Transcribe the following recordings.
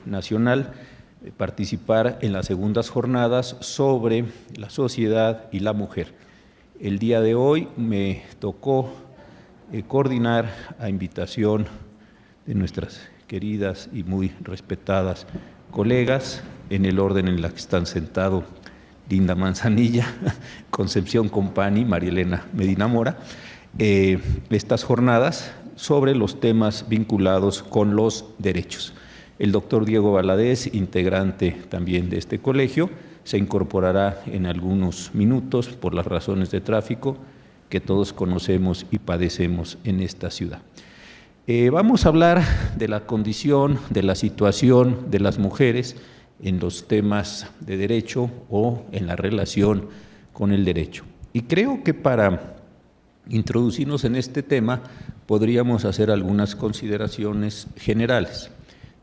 nacional participar en las segundas jornadas sobre la sociedad y la mujer. El día de hoy me tocó coordinar a invitación de nuestras queridas y muy respetadas colegas, en el orden en la que están sentados Linda Manzanilla, Concepción Compani, María Elena Medina Mora, estas jornadas sobre los temas vinculados con los derechos. El doctor Diego Valadez, integrante también de este colegio, se incorporará en algunos minutos por las razones de tráfico que todos conocemos y padecemos en esta ciudad. Vamos a hablar de la condición, de la situación de las mujeres en los temas de derecho o en la relación con el derecho. Y creo que para introducirnos en este tema podríamos hacer algunas consideraciones generales.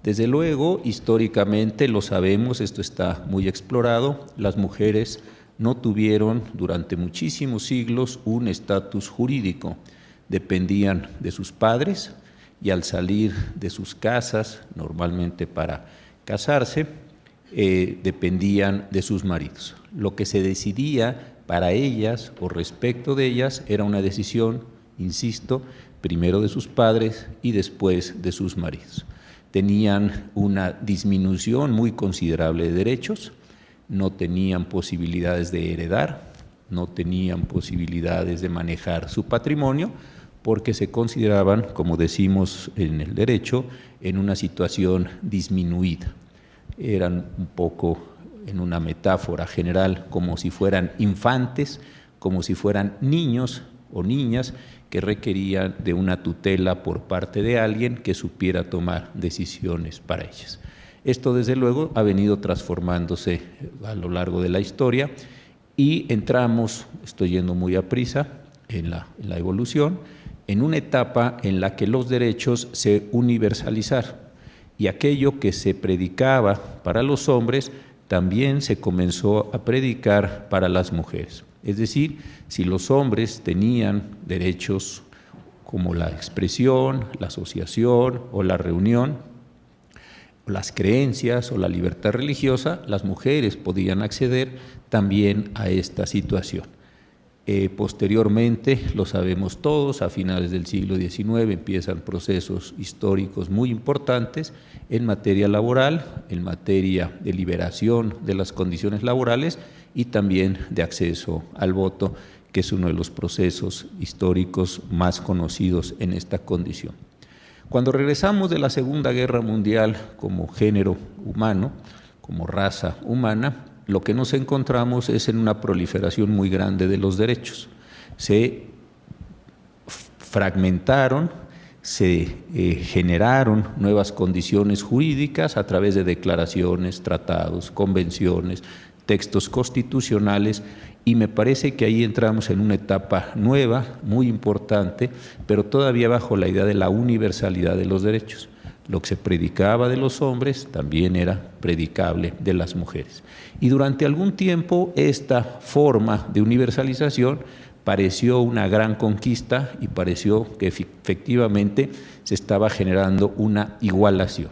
Desde luego, históricamente lo sabemos, esto está muy explorado, las mujeres no tuvieron durante muchísimos siglos un estatus jurídico, dependían de sus padres y al salir de sus casas, normalmente para casarse, dependían de sus maridos. Lo que se decidía para ellas o respecto de ellas era una decisión, insisto, primero de sus padres y después de sus maridos. Tenían una disminución muy considerable de derechos, no tenían posibilidades de heredar, no tenían posibilidades de manejar su patrimonio, porque se consideraban, como decimos en el derecho, en una situación disminuida. Eran un poco, en una metáfora general, como si fueran infantes, como si fueran niños o niñas que requerían de una tutela por parte de alguien que supiera tomar decisiones para ellas. Esto, desde luego, ha venido transformándose a lo largo de la historia y entramos, estoy yendo muy a prisa, en la evolución, en una etapa en la que los derechos se universalizaron y aquello que se predicaba para los hombres también se comenzó a predicar para las mujeres. Es decir, si los hombres tenían derechos como la expresión, la asociación o la reunión, o las creencias o la libertad religiosa, las mujeres podían acceder también a esta situación. Posteriormente, lo sabemos todos, a finales del siglo XIX empiezan procesos históricos muy importantes en materia laboral, en materia de liberación de las condiciones laborales y también de acceso al voto, que es uno de los procesos históricos más conocidos en esta condición. Cuando regresamos de la Segunda Guerra Mundial como género humano, como raza humana, lo que nos encontramos es en una proliferación muy grande de los derechos. Se fragmentaron, se generaron nuevas condiciones jurídicas a través de declaraciones, tratados, convenciones, textos constitucionales, y me parece que ahí entramos en una etapa nueva, muy importante, pero todavía bajo la idea de la universalidad de los derechos. Lo que se predicaba de los hombres también era predicable de las mujeres. Y durante algún tiempo esta forma de universalización pareció una gran conquista y pareció que efectivamente se estaba generando una igualación.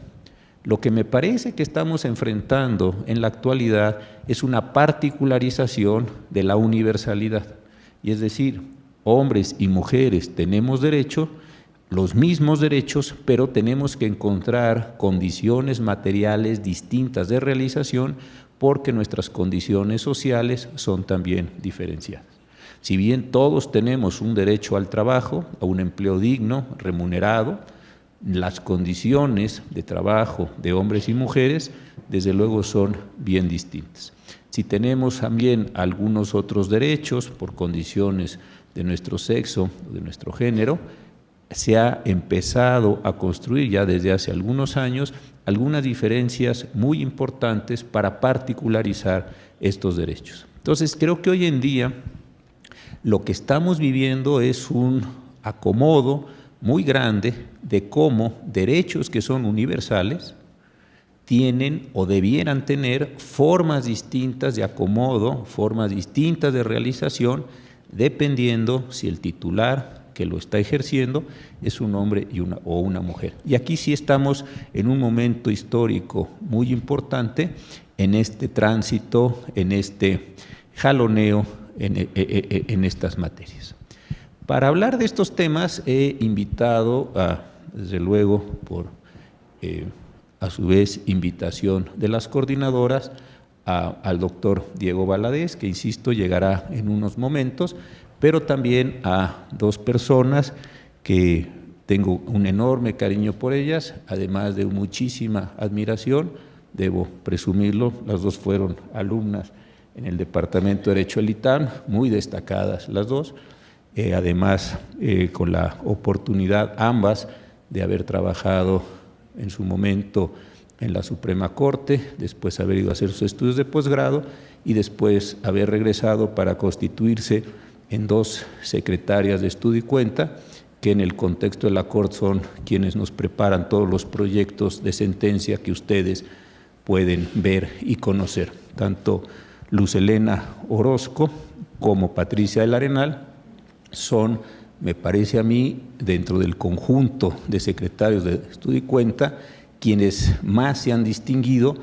Lo que me parece que estamos enfrentando en la actualidad es una particularización de la universalidad. Y es decir, hombres y mujeres tenemos derecho, los mismos derechos, pero tenemos que encontrar condiciones materiales distintas de realización porque nuestras condiciones sociales son también diferenciadas. Si bien todos tenemos un derecho al trabajo, a un empleo digno, remunerado, las condiciones de trabajo de hombres y mujeres, desde luego, son bien distintas. Si tenemos también algunos otros derechos por condiciones de nuestro sexo, de nuestro género, se ha empezado a construir ya desde hace algunos años algunas diferencias muy importantes para particularizar estos derechos. Entonces, creo que hoy en día lo que estamos viviendo es un acomodo muy grande de cómo derechos que son universales tienen o debieran tener formas distintas de acomodo, formas distintas de realización, dependiendo si el titular, que lo está ejerciendo es un hombre o una mujer. Y aquí sí estamos en un momento histórico muy importante en este tránsito, en este jaloneo en estas materias. Para hablar de estos temas he invitado, desde luego, a su vez invitación de las coordinadoras, al doctor Diego Valadez, que insisto llegará en unos momentos, pero también a dos personas que tengo un enorme cariño por ellas, además de muchísima admiración, debo presumirlo, las dos fueron alumnas en el Departamento de Derecho del ITAM, muy destacadas las dos, además con la oportunidad ambas de haber trabajado en su momento en la Suprema Corte, después haber ido a hacer sus estudios de posgrado y después haber regresado para constituirse en dos secretarias de estudio y cuenta, que en el contexto de la Corte son quienes nos preparan todos los proyectos de sentencia que ustedes pueden ver y conocer. Tanto Luz Helena Orozco como Patricia del Arenal son, me parece a mí, dentro del conjunto de secretarios de estudio y cuenta, quienes más se han distinguido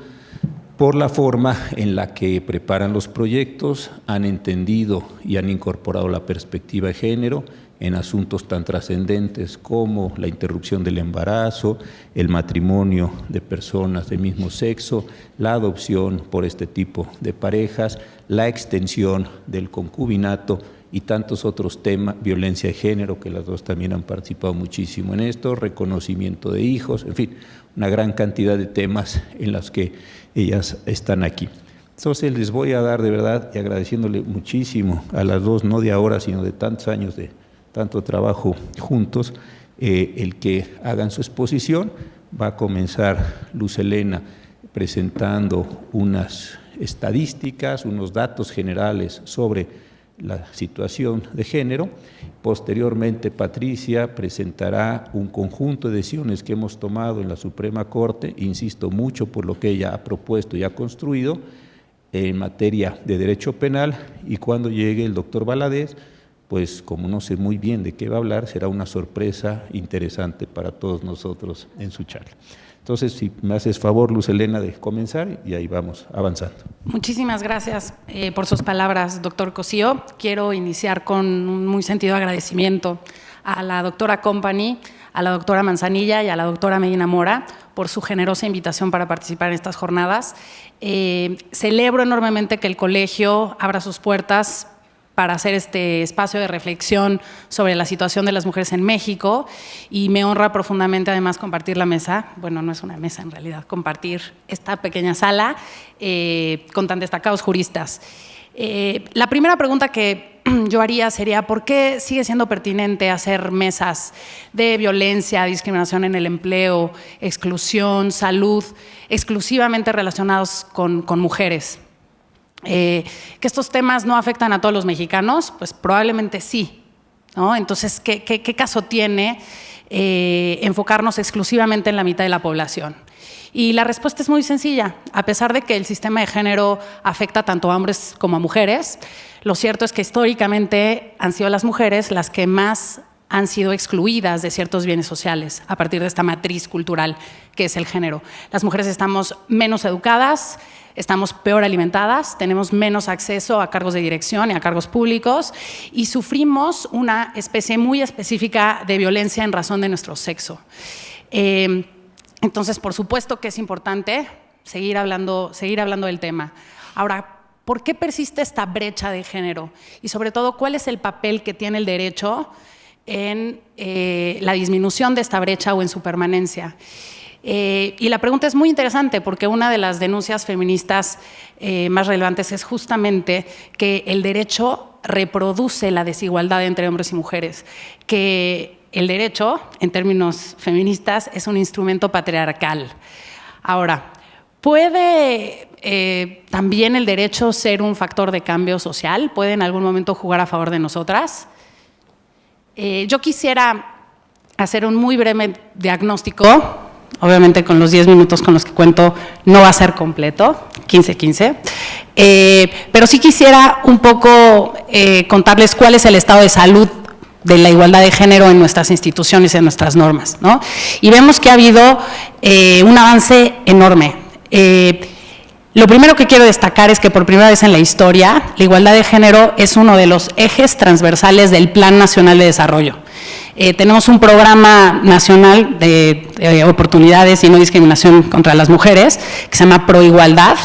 por la forma en la que preparan los proyectos, han entendido y han incorporado la perspectiva de género en asuntos tan trascendentes como la interrupción del embarazo, el matrimonio de personas del mismo sexo, la adopción por este tipo de parejas, la extensión del concubinato y tantos otros temas, violencia de género, que las dos también han participado muchísimo en esto, reconocimiento de hijos, en fin, una gran cantidad de temas en los que ellas están aquí. Entonces les voy a dar de verdad, y agradeciéndole muchísimo a las dos, no de ahora, sino de tantos años de tanto trabajo juntos, el que hagan su exposición. Va a comenzar Luz Helena presentando unas estadísticas, unos datos generales sobre la situación de género. Posteriormente, Patricia presentará un conjunto de decisiones que hemos tomado en la Suprema Corte, insisto mucho por lo que ella ha propuesto y ha construido en materia de derecho penal, y cuando llegue el doctor Valadez, pues como no sé muy bien de qué va a hablar, será una sorpresa interesante para todos nosotros en su charla. Entonces, si me haces favor, Luz Helena, de comenzar y ahí vamos avanzando. Muchísimas gracias por sus palabras, doctor Cosío. Quiero iniciar con un muy sentido agradecimiento a la doctora Company, a la doctora Manzanilla y a la doctora Medina Mora por su generosa invitación para participar en estas jornadas. Celebro enormemente que el colegio abra sus puertas para hacer este espacio de reflexión sobre la situación de las mujeres en México, y me honra profundamente además compartir la mesa, bueno, no es una mesa en realidad, compartir esta pequeña sala con tan destacados juristas. La primera pregunta que yo haría sería: ¿por qué sigue siendo pertinente hacer mesas de violencia, discriminación en el empleo, exclusión, salud, exclusivamente relacionados con mujeres? Que estos temas no afectan a todos los mexicanos, pues probablemente sí, ¿no? Entonces, ¿qué caso tiene enfocarnos exclusivamente en la mitad de la población? Y la respuesta es muy sencilla. A pesar de que el sistema de género afecta tanto a hombres como a mujeres, lo cierto es que históricamente han sido las mujeres las que más han sido excluidas de ciertos bienes sociales a partir de esta matriz cultural que es el género. Las mujeres estamos menos educadas, estamos peor alimentadas, tenemos menos acceso a cargos de dirección y a cargos públicos, y sufrimos una especie muy específica de violencia en razón de nuestro sexo. Entonces, por supuesto que es importante seguir hablando del tema. Ahora, ¿por qué persiste esta brecha de género? Y sobre todo, ¿cuál es el papel que tiene el derecho en la disminución de esta brecha o en su permanencia? Y la pregunta es muy interesante porque una de las denuncias feministas más relevantes es justamente que el derecho reproduce la desigualdad entre hombres y mujeres, que el derecho, en términos feministas, es un instrumento patriarcal. Ahora, ¿puede también el derecho ser un factor de cambio social? ¿Puede en algún momento jugar a favor de nosotras? Yo quisiera hacer un muy breve diagnóstico. Obviamente con los 10 minutos con los que cuento no va a ser completo, 15-15, pero sí quisiera un poco contarles cuál es el estado de salud de la igualdad de género en nuestras instituciones y en nuestras normas, ¿no? Y vemos que ha habido un avance enorme. Lo primero que quiero destacar es que por primera vez en la historia, la igualdad de género es uno de los ejes transversales del Plan Nacional de Desarrollo. Tenemos un programa nacional de oportunidades y no discriminación contra las mujeres, que se llama Proigualdad,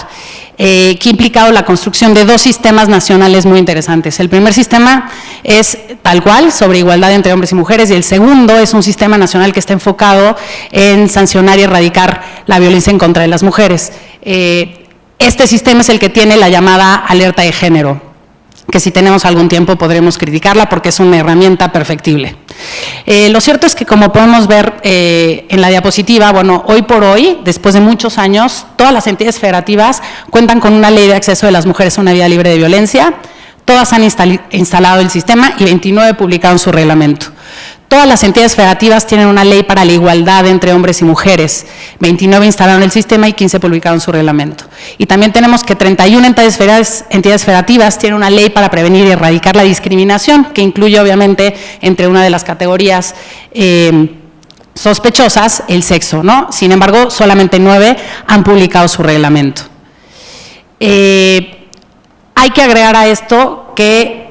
que ha implicado la construcción de 2 sistemas nacionales muy interesantes. El primer sistema es tal cual, sobre igualdad entre hombres y mujeres, y el segundo es un sistema nacional que está enfocado en sancionar y erradicar la violencia en contra de las mujeres. Este sistema es el que tiene la llamada alerta de género, que si tenemos algún tiempo podremos criticarla porque es una herramienta perfectible. Lo cierto es que, como podemos ver en la diapositiva, bueno, hoy por hoy, después de muchos años, todas las entidades federativas cuentan con una ley de acceso de las mujeres a una vida libre de violencia, todas han instalado el sistema y 29 publicaron su reglamento. Todas las entidades federativas tienen una ley para la igualdad entre hombres y mujeres, 29 instalaron el sistema y 15 publicaron su reglamento. Y también tenemos que 31 entidades federativas tienen una ley para prevenir y erradicar la discriminación, que incluye obviamente entre una de las categorías sospechosas el sexo, ¿no? Sin embargo, solamente 9 han publicado su reglamento. Hay que agregar a esto que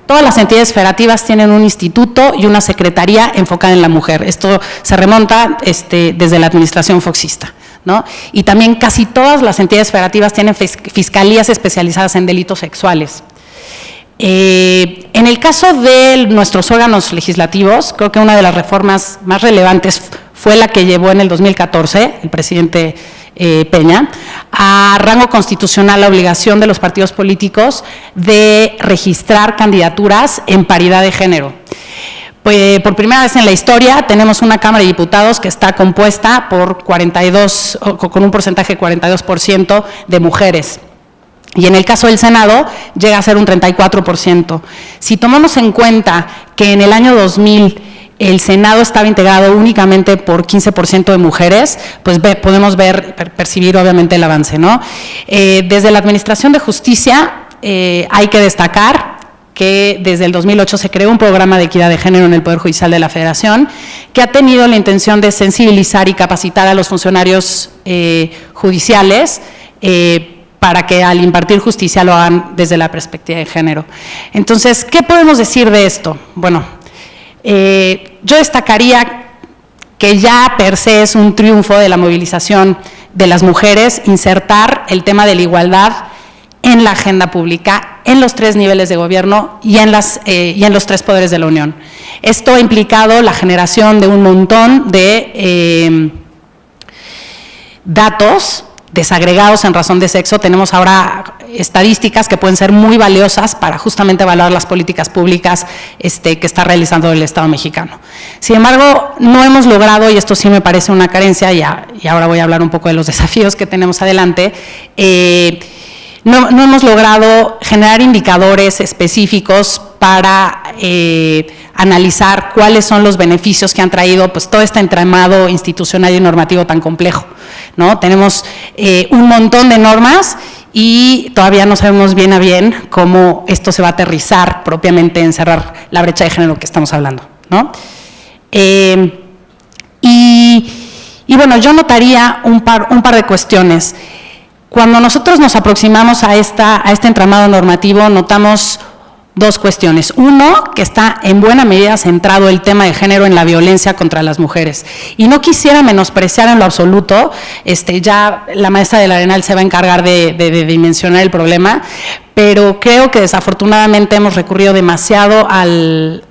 todas las entidades federativas tienen un instituto y una secretaría enfocada en la mujer. Esto se remonta desde la administración foxista, ¿no? Y también casi todas las entidades federativas tienen fiscalías especializadas en delitos sexuales. En el caso de nuestros órganos legislativos, creo que una de las reformas más relevantes fue la que llevó en el 2014 el presidente Peña, a rango constitucional la obligación de los partidos políticos de registrar candidaturas en paridad de género. Pues, por primera vez en la historia tenemos una Cámara de Diputados que está compuesta por con un porcentaje de 42% de mujeres. Y en el caso del Senado llega a ser un 34%. Si tomamos en cuenta que en el año 2000 el Senado estaba integrado únicamente por 15% de mujeres, pues podemos percibir obviamente el avance, ¿no? Desde la Administración de Justicia hay que destacar que desde el 2008 se creó un programa de equidad de género en el Poder Judicial de la Federación, que ha tenido la intención de sensibilizar y capacitar a los funcionarios judiciales para que al impartir justicia lo hagan desde la perspectiva de género. Entonces, ¿qué podemos decir de esto? Bueno, yo destacaría que ya per se es un triunfo de la movilización de las mujeres insertar el tema de la igualdad en la agenda pública, en los 3 niveles de gobierno y en los 3 poderes de la Unión. Esto ha implicado la generación de un montón de datos desagregados en razón de sexo. Tenemos ahora estadísticas que pueden ser muy valiosas para justamente evaluar las políticas públicas que está realizando el Estado mexicano. Sin embargo, no hemos logrado, y esto sí me parece una carencia, y ahora voy a hablar un poco de los desafíos que tenemos adelante, no hemos logrado generar indicadores específicos para analizar cuáles son los beneficios que han traído pues todo este entramado institucional y normativo tan complejo, ¿no? Tenemos un montón de normas y todavía no sabemos bien a bien cómo esto se va a aterrizar propiamente en cerrar la brecha de género que estamos hablando, ¿no? Y bueno, yo notaría un par de cuestiones. Cuando nosotros nos aproximamos a este entramado normativo, notamos 2 cuestiones. Uno, que está en buena medida centrado el tema de género en la violencia contra las mujeres. Y no quisiera menospreciar en lo absoluto, ya la maestra del Arenal se va a encargar de dimensionar el problema, pero creo que desafortunadamente hemos recurrido demasiado al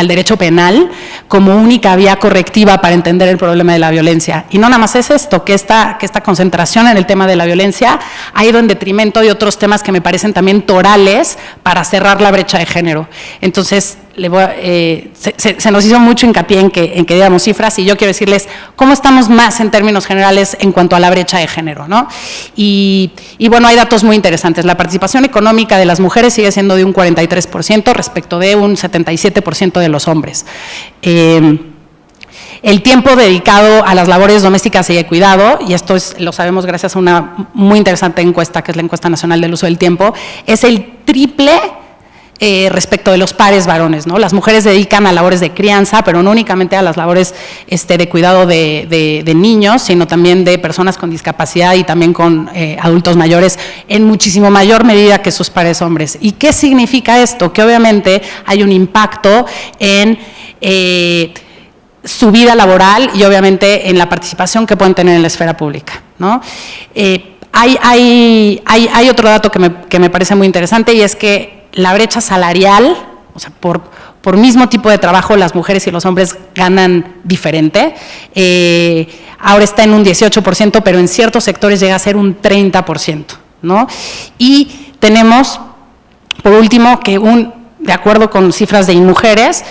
derecho penal como única vía correctiva para entender el problema de la violencia. Y no nada más es esto, que esta concentración en el tema de la violencia ha ido en detrimento de otros temas que me parecen también torales para cerrar la brecha de género. Entonces, se nos hizo mucho hincapié en que diéramos cifras, y yo quiero decirles cómo estamos más en términos generales en cuanto a la brecha de género, ¿no? Y bueno, hay datos muy interesantes. La participación económica de las mujeres sigue siendo de un 43% respecto de un 77% de los hombres. El tiempo dedicado a las labores domésticas y de cuidado, y esto lo sabemos gracias a una muy interesante encuesta, que es la Encuesta Nacional del Uso del Tiempo, es el triple respecto de los pares varones, ¿no? Las mujeres se dedican a labores de crianza, pero no únicamente a las labores de cuidado de niños, sino también de personas con discapacidad y también con adultos mayores en muchísimo mayor medida que sus pares hombres. ¿Y qué significa esto? Que obviamente hay un impacto en su vida laboral y obviamente en la participación que pueden tener en la esfera pública, ¿no? Hay otro dato que me parece muy interesante, y es que la brecha salarial, o sea, por mismo tipo de trabajo, las mujeres y los hombres ganan diferente. Ahora está en un 18%, pero en ciertos sectores llega a ser un 30%, ¿no? Y tenemos, por último, que de acuerdo con cifras de InMujeres,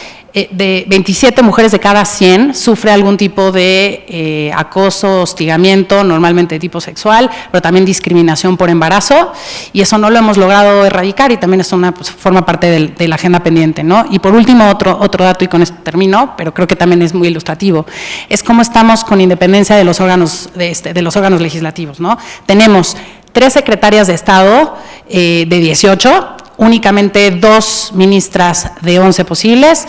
de 27 mujeres de cada 100 sufre algún tipo de acoso, hostigamiento, normalmente de tipo sexual, pero también discriminación por embarazo, y eso no lo hemos logrado erradicar, y también es forma parte de la agenda pendiente, ¿no? Y por último, otro dato, y con esto termino, pero creo que también es muy ilustrativo, es cómo estamos con independencia de los órganos, de los órganos legislativos, ¿no? Tenemos 3 secretarias de Estado de 18, únicamente 2 ministras de 11 posibles,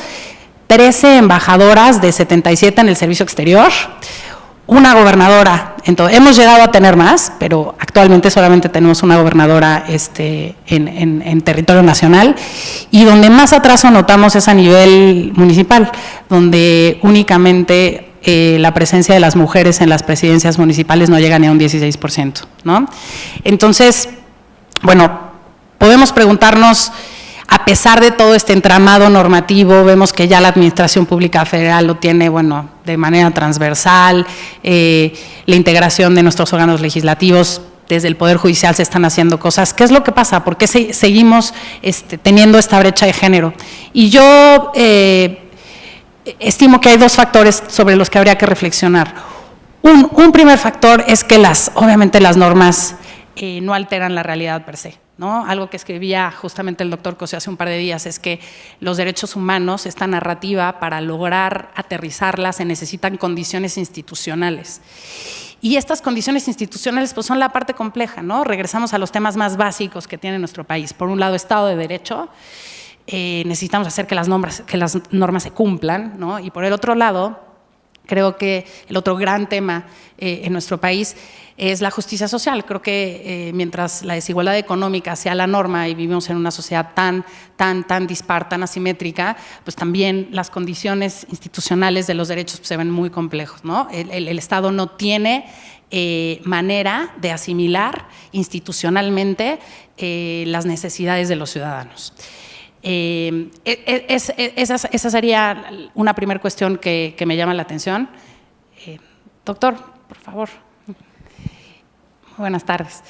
13 embajadoras de 77 en el servicio exterior, una gobernadora. Entonces, hemos llegado a tener más, pero actualmente solamente tenemos una gobernadora en territorio nacional, y donde más atraso notamos es a nivel municipal, donde únicamente la presencia de las mujeres en las presidencias municipales no llega ni a un 16%, ¿no? Entonces, bueno, podemos preguntarnos, a pesar de todo este entramado normativo, vemos que ya la Administración Pública Federal lo tiene, bueno, de manera transversal, la integración de nuestros órganos legislativos, desde el Poder Judicial se están haciendo cosas. ¿Qué es lo que pasa? ¿Por qué seguimos teniendo esta brecha de género? Y yo estimo que hay 2 factores sobre los que habría que reflexionar. Un primer factor es que obviamente las normas no alteran la realidad per se, ¿no? Algo que escribía justamente el doctor Cosío hace un par de días es que los derechos humanos, esta narrativa, para lograr aterrizarla se necesitan condiciones institucionales. Y estas condiciones institucionales pues son la parte compleja, ¿no? Regresamos a los temas más básicos que tiene nuestro país. Por un lado, Estado de Derecho, necesitamos hacer que las normas se cumplan, ¿no? Y por el otro lado, creo que el otro gran tema en nuestro país es la justicia social. Creo que mientras la desigualdad económica sea la norma y vivimos en una sociedad tan dispar, tan asimétrica, pues también las condiciones institucionales de los derechos pues, se ven muy complejos, ¿no? El Estado no tiene manera de asimilar institucionalmente las necesidades de los ciudadanos. Esa sería una primera cuestión que me llama la atención. Doctor, por favor. Buenas tardes.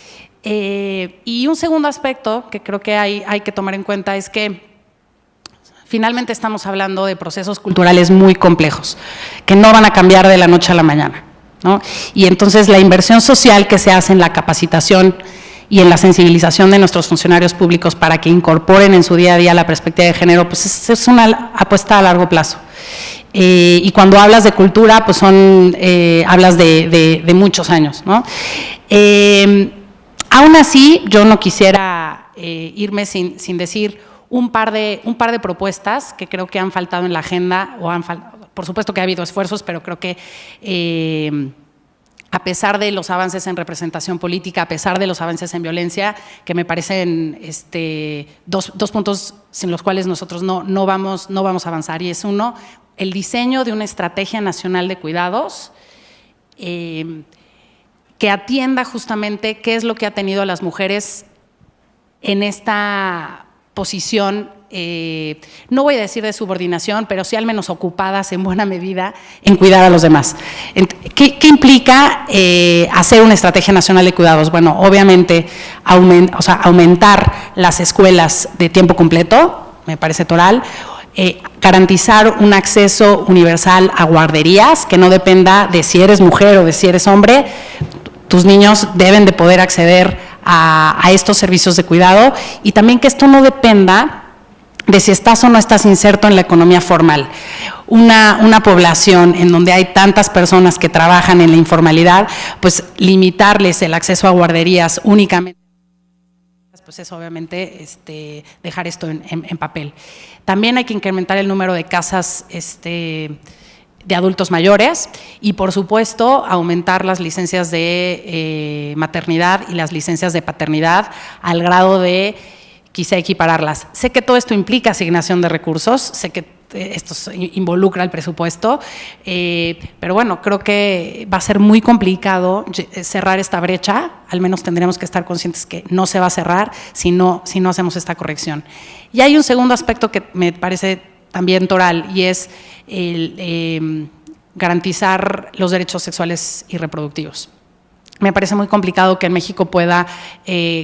Y un segundo aspecto que creo que hay que tomar en cuenta es que finalmente estamos hablando de procesos culturales muy complejos, que no van a cambiar de la noche a la mañana, ¿no? Y entonces la inversión social que se hace en la capacitación y en la sensibilización de nuestros funcionarios públicos para que incorporen en su día a día la perspectiva de género, pues es una apuesta a largo plazo. Y cuando hablas de cultura, pues hablas de muchos años, ¿no? Aún así, yo no quisiera irme sin decir un par de propuestas que creo que han faltado en la agenda, por supuesto que ha habido esfuerzos, pero creo que a pesar de los avances en representación política, a pesar de los avances en violencia, que me parecen dos puntos sin los cuales nosotros no vamos a avanzar, y es uno, el diseño de una estrategia nacional de cuidados que atienda justamente qué es lo que ha tenido a las mujeres en esta posición, no voy a decir de subordinación, pero sí al menos ocupadas en buena medida en cuidar a los demás. ¿Qué implica hacer una estrategia nacional de cuidados? Bueno, obviamente aumentar las escuelas de tiempo completo, me parece total. Garantizar un acceso universal a guarderías que no dependa de si eres mujer o de si eres hombre. Tus niños deben de poder acceder a estos servicios de cuidado, y también que esto no dependa de si estás o no estás inserto en la economía formal. Una población en donde hay tantas personas que trabajan en la informalidad, pues limitarles el acceso a guarderías únicamente pues es obviamente dejar esto en papel. También hay que incrementar el número de casas de adultos mayores y, por supuesto, aumentar las licencias de maternidad y las licencias de paternidad al grado de quizá equipararlas. Sé que todo esto implica asignación de recursos, sé que esto involucra el presupuesto, pero bueno, creo que va a ser muy complicado cerrar esta brecha. Al menos tendremos que estar conscientes que no se va a cerrar si no hacemos esta corrección. Y hay un segundo aspecto que me parece también toral, y es el garantizar los derechos sexuales y reproductivos. Me parece muy complicado que en México pueda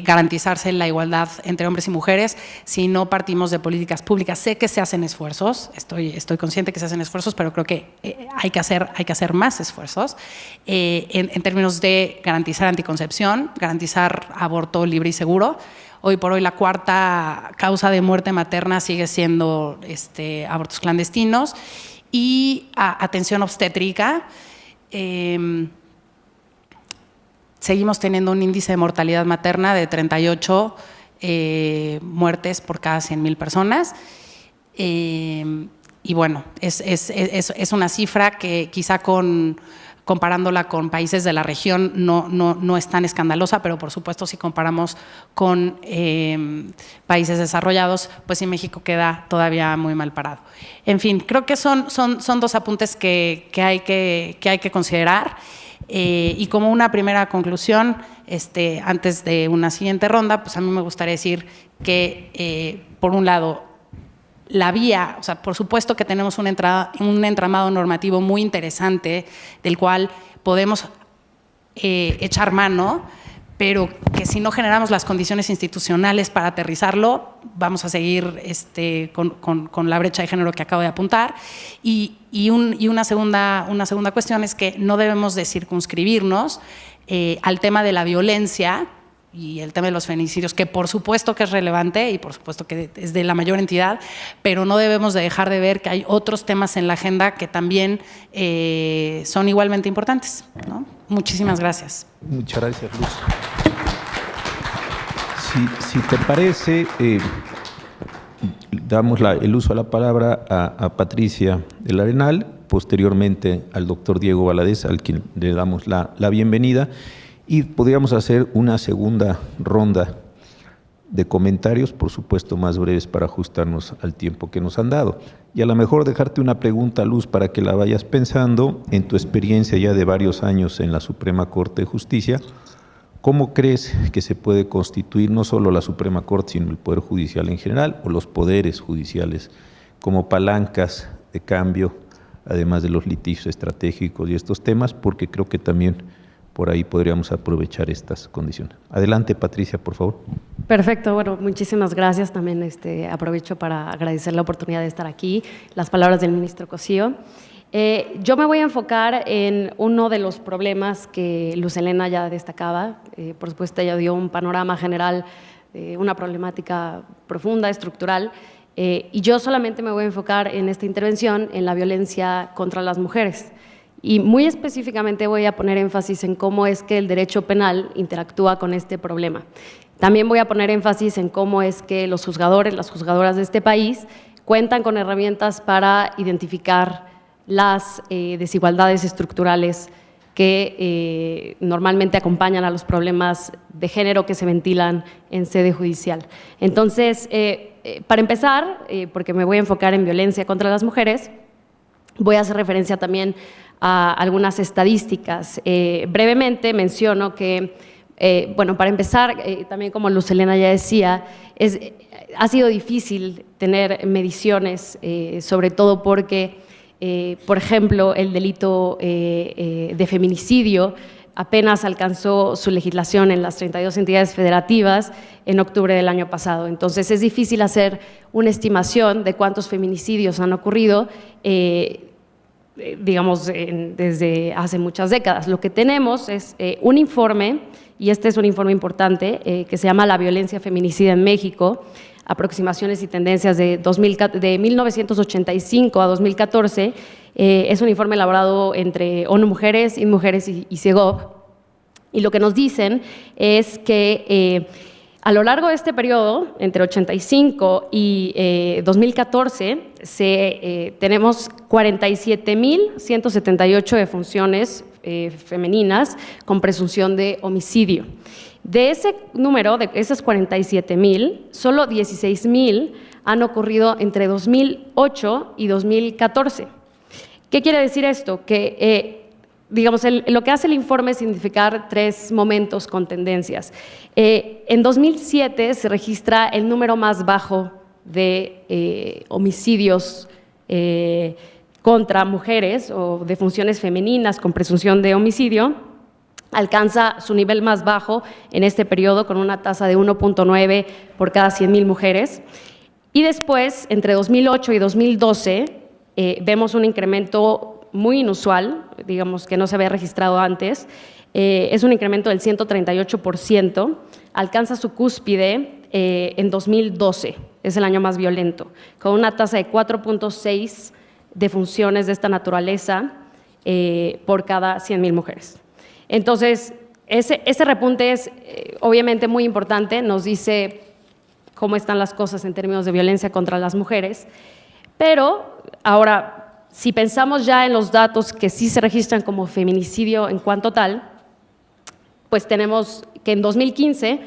garantizarse la igualdad entre hombres y mujeres si no partimos de políticas públicas. Sé que se hacen esfuerzos, estoy consciente que se hacen esfuerzos, pero creo que hay que hacer más esfuerzos en términos de garantizar anticoncepción, garantizar aborto libre y seguro. Hoy por hoy la cuarta causa de muerte materna sigue siendo abortos clandestinos y atención obstétrica. Seguimos teniendo un índice de mortalidad materna de 38 muertes por cada 100,000 personas. Y bueno, es una cifra que quizá comparándola con países de la región no es tan escandalosa, pero por supuesto si comparamos con países desarrollados, pues sí, México queda todavía muy mal parado. En fin, creo que son dos apuntes que hay que considerar. Y como una primera conclusión, antes de una siguiente ronda, pues a mí me gustaría decir que, por un lado, la vía, o sea, por supuesto que tenemos un entramado normativo muy interesante del cual podemos echar mano, pero que si no generamos las condiciones institucionales para aterrizarlo, vamos a seguir con la brecha de género que acabo de apuntar. Y una segunda cuestión es que no debemos de circunscribirnos al tema de la violencia y el tema de los feminicidios, que por supuesto que es relevante y por supuesto que es de la mayor entidad, pero no debemos de dejar de ver que hay otros temas en la agenda que también son igualmente importantes, ¿no? Muchísimas gracias. Muchas gracias, Luz. Si te parece, damos el uso de la palabra a Patricia del Arenal, posteriormente al doctor Diego Valadez, al quien le damos la bienvenida, y podríamos hacer una segunda ronda de comentarios, por supuesto más breves para ajustarnos al tiempo que nos han dado. Y a lo mejor dejarte una pregunta, Luz, para que la vayas pensando en tu experiencia ya de varios años en la Suprema Corte de Justicia. ¿Cómo crees que se puede constituir no solo la Suprema Corte, sino el Poder Judicial en general, o los poderes judiciales, como palancas de cambio, además de los litigios estratégicos y estos temas? Porque creo que también por ahí podríamos aprovechar estas condiciones. Adelante, Patricia, por favor. Perfecto, bueno, muchísimas gracias. También aprovecho para agradecer la oportunidad de estar aquí, las palabras del ministro Cosío. Yo me voy a enfocar en uno de los problemas que Luz Helena ya destacaba. Por supuesto, ella dio un panorama general de una problemática profunda, estructural, y yo solamente me voy a enfocar en esta intervención en la violencia contra las mujeres. Y muy específicamente voy a poner énfasis en cómo es que el derecho penal interactúa con este problema. También voy a poner énfasis en cómo es que los juzgadores, las juzgadoras de este país cuentan con herramientas para identificar las desigualdades estructurales que normalmente acompañan a los problemas de género que se ventilan en sede judicial. Entonces, para empezar, porque me voy a enfocar en violencia contra las mujeres, voy a hacer referencia también a algunas estadísticas. Brevemente menciono que, bueno, para empezar, también como Luz Helena ya decía, ha sido difícil tener mediciones, sobre todo porque, por ejemplo, el delito de feminicidio apenas alcanzó su legislación en las 32 entidades federativas en octubre del año pasado. Entonces, es difícil hacer una estimación de cuántos feminicidios han ocurrido, digamos, desde hace muchas décadas. Lo que tenemos es un informe, y este es un informe importante, que se llama La violencia feminicida en México, aproximaciones y tendencias de 1985 a 2014, es un informe elaborado entre ONU Mujeres, INMujeres y CIEGOB, y lo que nos dicen es que A lo largo de este periodo, entre 85 y 2014, tenemos 47.178 defunciones femeninas con presunción de homicidio. De ese número, de esas 47.000, solo 16.000 han ocurrido entre 2008 y 2014. ¿Qué quiere decir esto? Que digamos, lo que hace el informe es identificar 3 momentos con tendencias. En 2007 se registra el número más bajo de homicidios contra mujeres o defunciones femeninas con presunción de homicidio. Alcanza su nivel más bajo en este periodo con una tasa de 1.9 por cada 100.000 mujeres. Y después, entre 2008 y 2012, vemos un incremento muy inusual, digamos que no se había registrado antes, es un incremento del 138%, alcanza su cúspide en 2012, es el año más violento, con una tasa de 4.6 defunciones de esta naturaleza por cada 100.000 mujeres. Entonces, ese repunte es obviamente muy importante, nos dice cómo están las cosas en términos de violencia contra las mujeres, pero ahora, si pensamos ya en los datos que sí se registran como feminicidio en cuanto tal, pues tenemos que en 2015,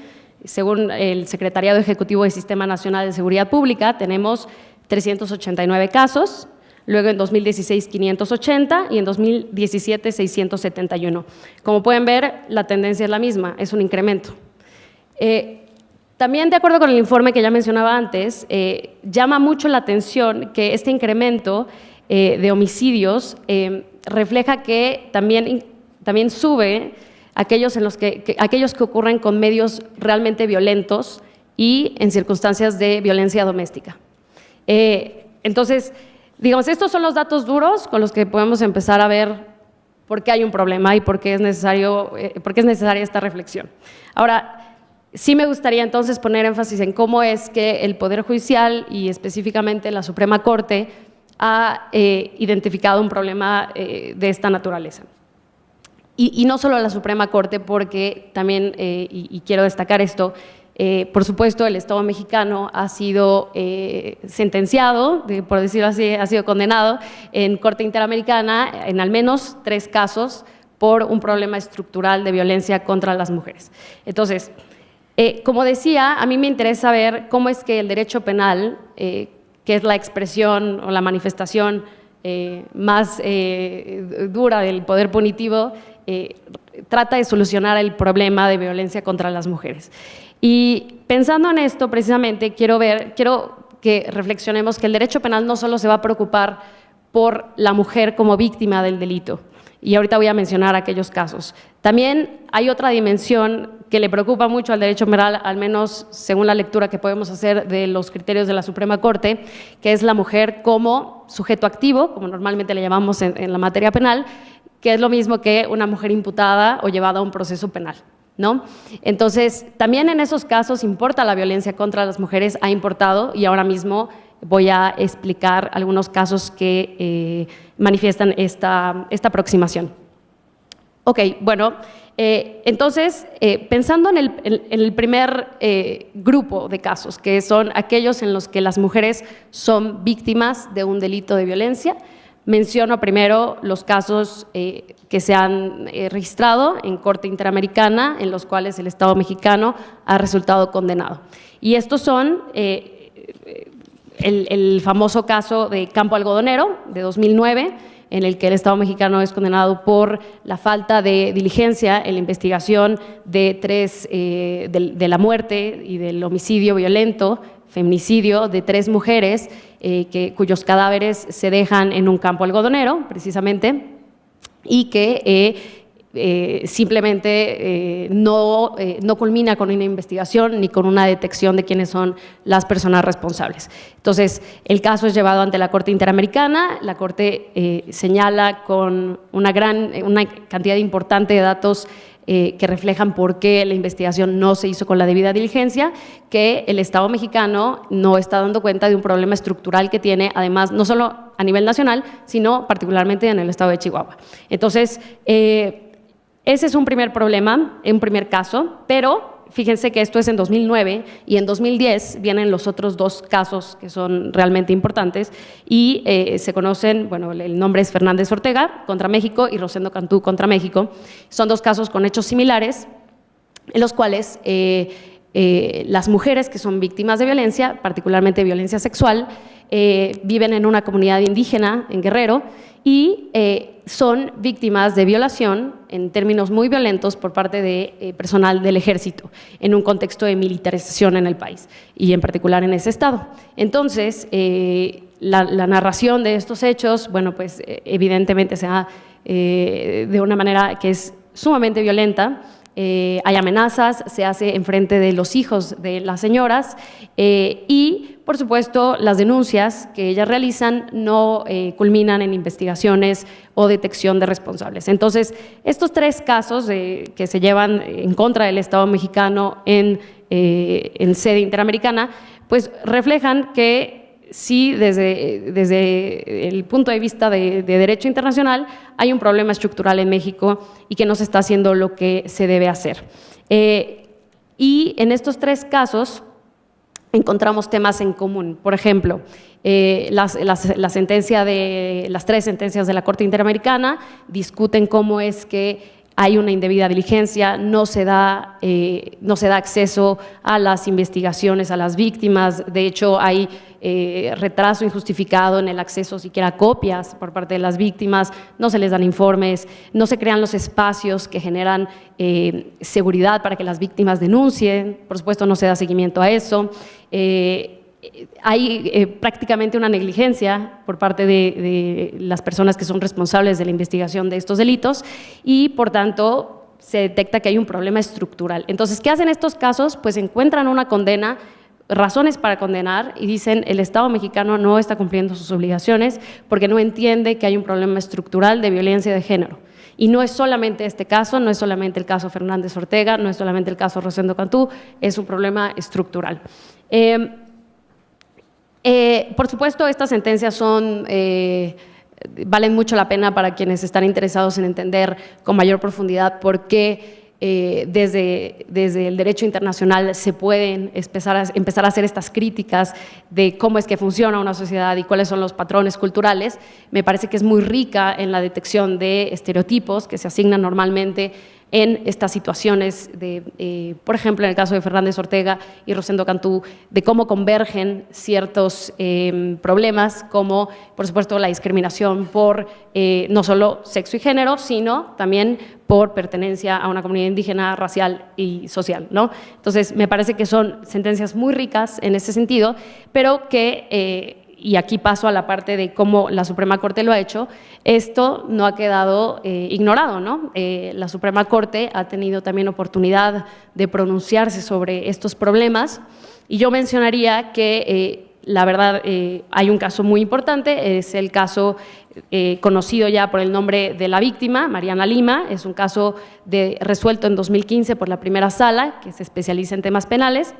según el Secretariado Ejecutivo del Sistema Nacional de Seguridad Pública, tenemos 389 casos, luego en 2016 580 y en 2017 671. Como pueden ver, la tendencia es la misma, es un incremento. También, de acuerdo con el informe que ya mencionaba antes, llama mucho la atención que este incremento de homicidios refleja que también sube aquellos que ocurren con medios realmente violentos y en circunstancias de violencia doméstica. Entonces, digamos, estos son los datos duros con los que podemos empezar a ver por qué hay un problema y por qué es necesaria esta reflexión. Ahora, sí me gustaría entonces poner énfasis en cómo es que el Poder Judicial y específicamente la Suprema Corte ha identificado un problema de esta naturaleza. Y no solo la Suprema Corte, porque también, y quiero destacar esto, por supuesto el Estado mexicano ha sido sentenciado, por decirlo así, ha sido condenado en Corte Interamericana en al menos 3 casos por un problema estructural de violencia contra las mujeres. Entonces, como decía, a mí me interesa ver cómo es que el derecho penal, que es la expresión o la manifestación más dura del poder punitivo, trata de solucionar el problema de violencia contra las mujeres. Y pensando en esto, precisamente, quiero que reflexionemos que el derecho penal no solo se va a preocupar por la mujer como víctima del delito, y ahorita voy a mencionar aquellos casos. También hay otra dimensión que le preocupa mucho al derecho penal, al menos según la lectura que podemos hacer de los criterios de la Suprema Corte, que es la mujer como sujeto activo, como normalmente le llamamos en la materia penal, que es lo mismo que una mujer imputada o llevada a un proceso penal, ¿no? Entonces, también en esos casos importa la violencia contra las mujeres, ha importado, y ahora mismo voy a explicar algunos casos que manifiestan esta aproximación. Ok, bueno, entonces, pensando en el primer grupo de casos, que son aquellos en los que las mujeres son víctimas de un delito de violencia, menciono primero los casos que se han registrado en Corte Interamericana, en los cuales el Estado mexicano ha resultado condenado. Y estos son el famoso caso de Campo Algodonero, de 2009, en el que el Estado mexicano es condenado por la falta de diligencia en la investigación de la muerte y del homicidio violento, feminicidio de 3 mujeres cuyos cadáveres se dejan en un campo algodonero, precisamente, y que simplemente no culmina con una investigación ni con una detección de quiénes son las personas responsables. Entonces, el caso es llevado ante la Corte Interamericana, la Corte señala con una cantidad importante de datos que reflejan por qué la investigación no se hizo con la debida diligencia, que el Estado mexicano no está dando cuenta de un problema estructural que tiene, además, no solo a nivel nacional, sino particularmente en el estado de Chihuahua. Entonces, ese es un primer problema, un primer caso, pero fíjense que esto es en 2009 y en 2010 vienen los otros dos casos que son realmente importantes y se conocen, bueno, el nombre es Fernández Ortega contra México y Rosendo Cantú contra México. Son dos casos con hechos similares en los cuales las mujeres que son víctimas de violencia, particularmente violencia sexual, viven en una comunidad indígena en Guerrero y son víctimas de violación en términos muy violentos por parte de personal del ejército en un contexto de militarización en el país y en particular en ese estado. Entonces, la narración de estos hechos, bueno, pues evidentemente se da de una manera que es sumamente violenta. Hay amenazas, se hace enfrente de los hijos de las señoras y, por supuesto, las denuncias que ellas realizan no culminan en investigaciones o detección de responsables. Entonces, estos tres casos que se llevan en contra del Estado mexicano en sede interamericana, pues reflejan que sí, desde el punto de vista de derecho internacional, hay un problema estructural en México y que no se está haciendo lo que se debe hacer. Y en estos tres casos encontramos temas en común. Por ejemplo, la sentencia de las tres sentencias de la Corte Interamericana discuten cómo es que hay una indebida diligencia, no se da acceso a las investigaciones, a las víctimas. De hecho, hay retraso injustificado en el acceso siquiera a copias por parte de las víctimas, no se les dan informes, no se crean los espacios que generan seguridad para que las víctimas denuncien, por supuesto no se da seguimiento a eso. Hay prácticamente una negligencia por parte de las personas que son responsables de la investigación de estos delitos y, por tanto, se detecta que hay un problema estructural. Entonces, ¿qué hacen estos casos? Pues encuentran una condena, razones para condenar y dicen el Estado mexicano no está cumpliendo sus obligaciones porque no entiende que hay un problema estructural de violencia de género. Y no es solamente este caso, no es solamente el caso Fernández Ortega, no es solamente el caso Rosendo Cantú, es un problema estructural. Por supuesto, estas sentencias valen mucho la pena para quienes están interesados en entender con mayor profundidad por qué desde el derecho internacional se pueden empezar a hacer estas críticas de cómo es que funciona una sociedad y cuáles son los patrones culturales. Me parece que es muy rica en la detección de estereotipos que se asignan normalmente en estas situaciones por ejemplo, en el caso de Fernández Ortega y Rosendo Cantú, de cómo convergen ciertos problemas, como, por supuesto, la discriminación por no solo sexo y género, sino también por pertenencia a una comunidad indígena, racial y social, ¿no? Entonces, me parece que son sentencias muy ricas en ese sentido, pero que y aquí paso a la parte de cómo la Suprema Corte lo ha hecho, esto no ha quedado ignorado, ¿no? La Suprema Corte ha tenido también oportunidad de pronunciarse sobre estos problemas y yo mencionaría que la verdad hay un caso muy importante, es el caso conocido ya por el nombre de la víctima, Mariana Lima, es un caso resuelto en 2015 por la primera sala que se especializa en temas penales.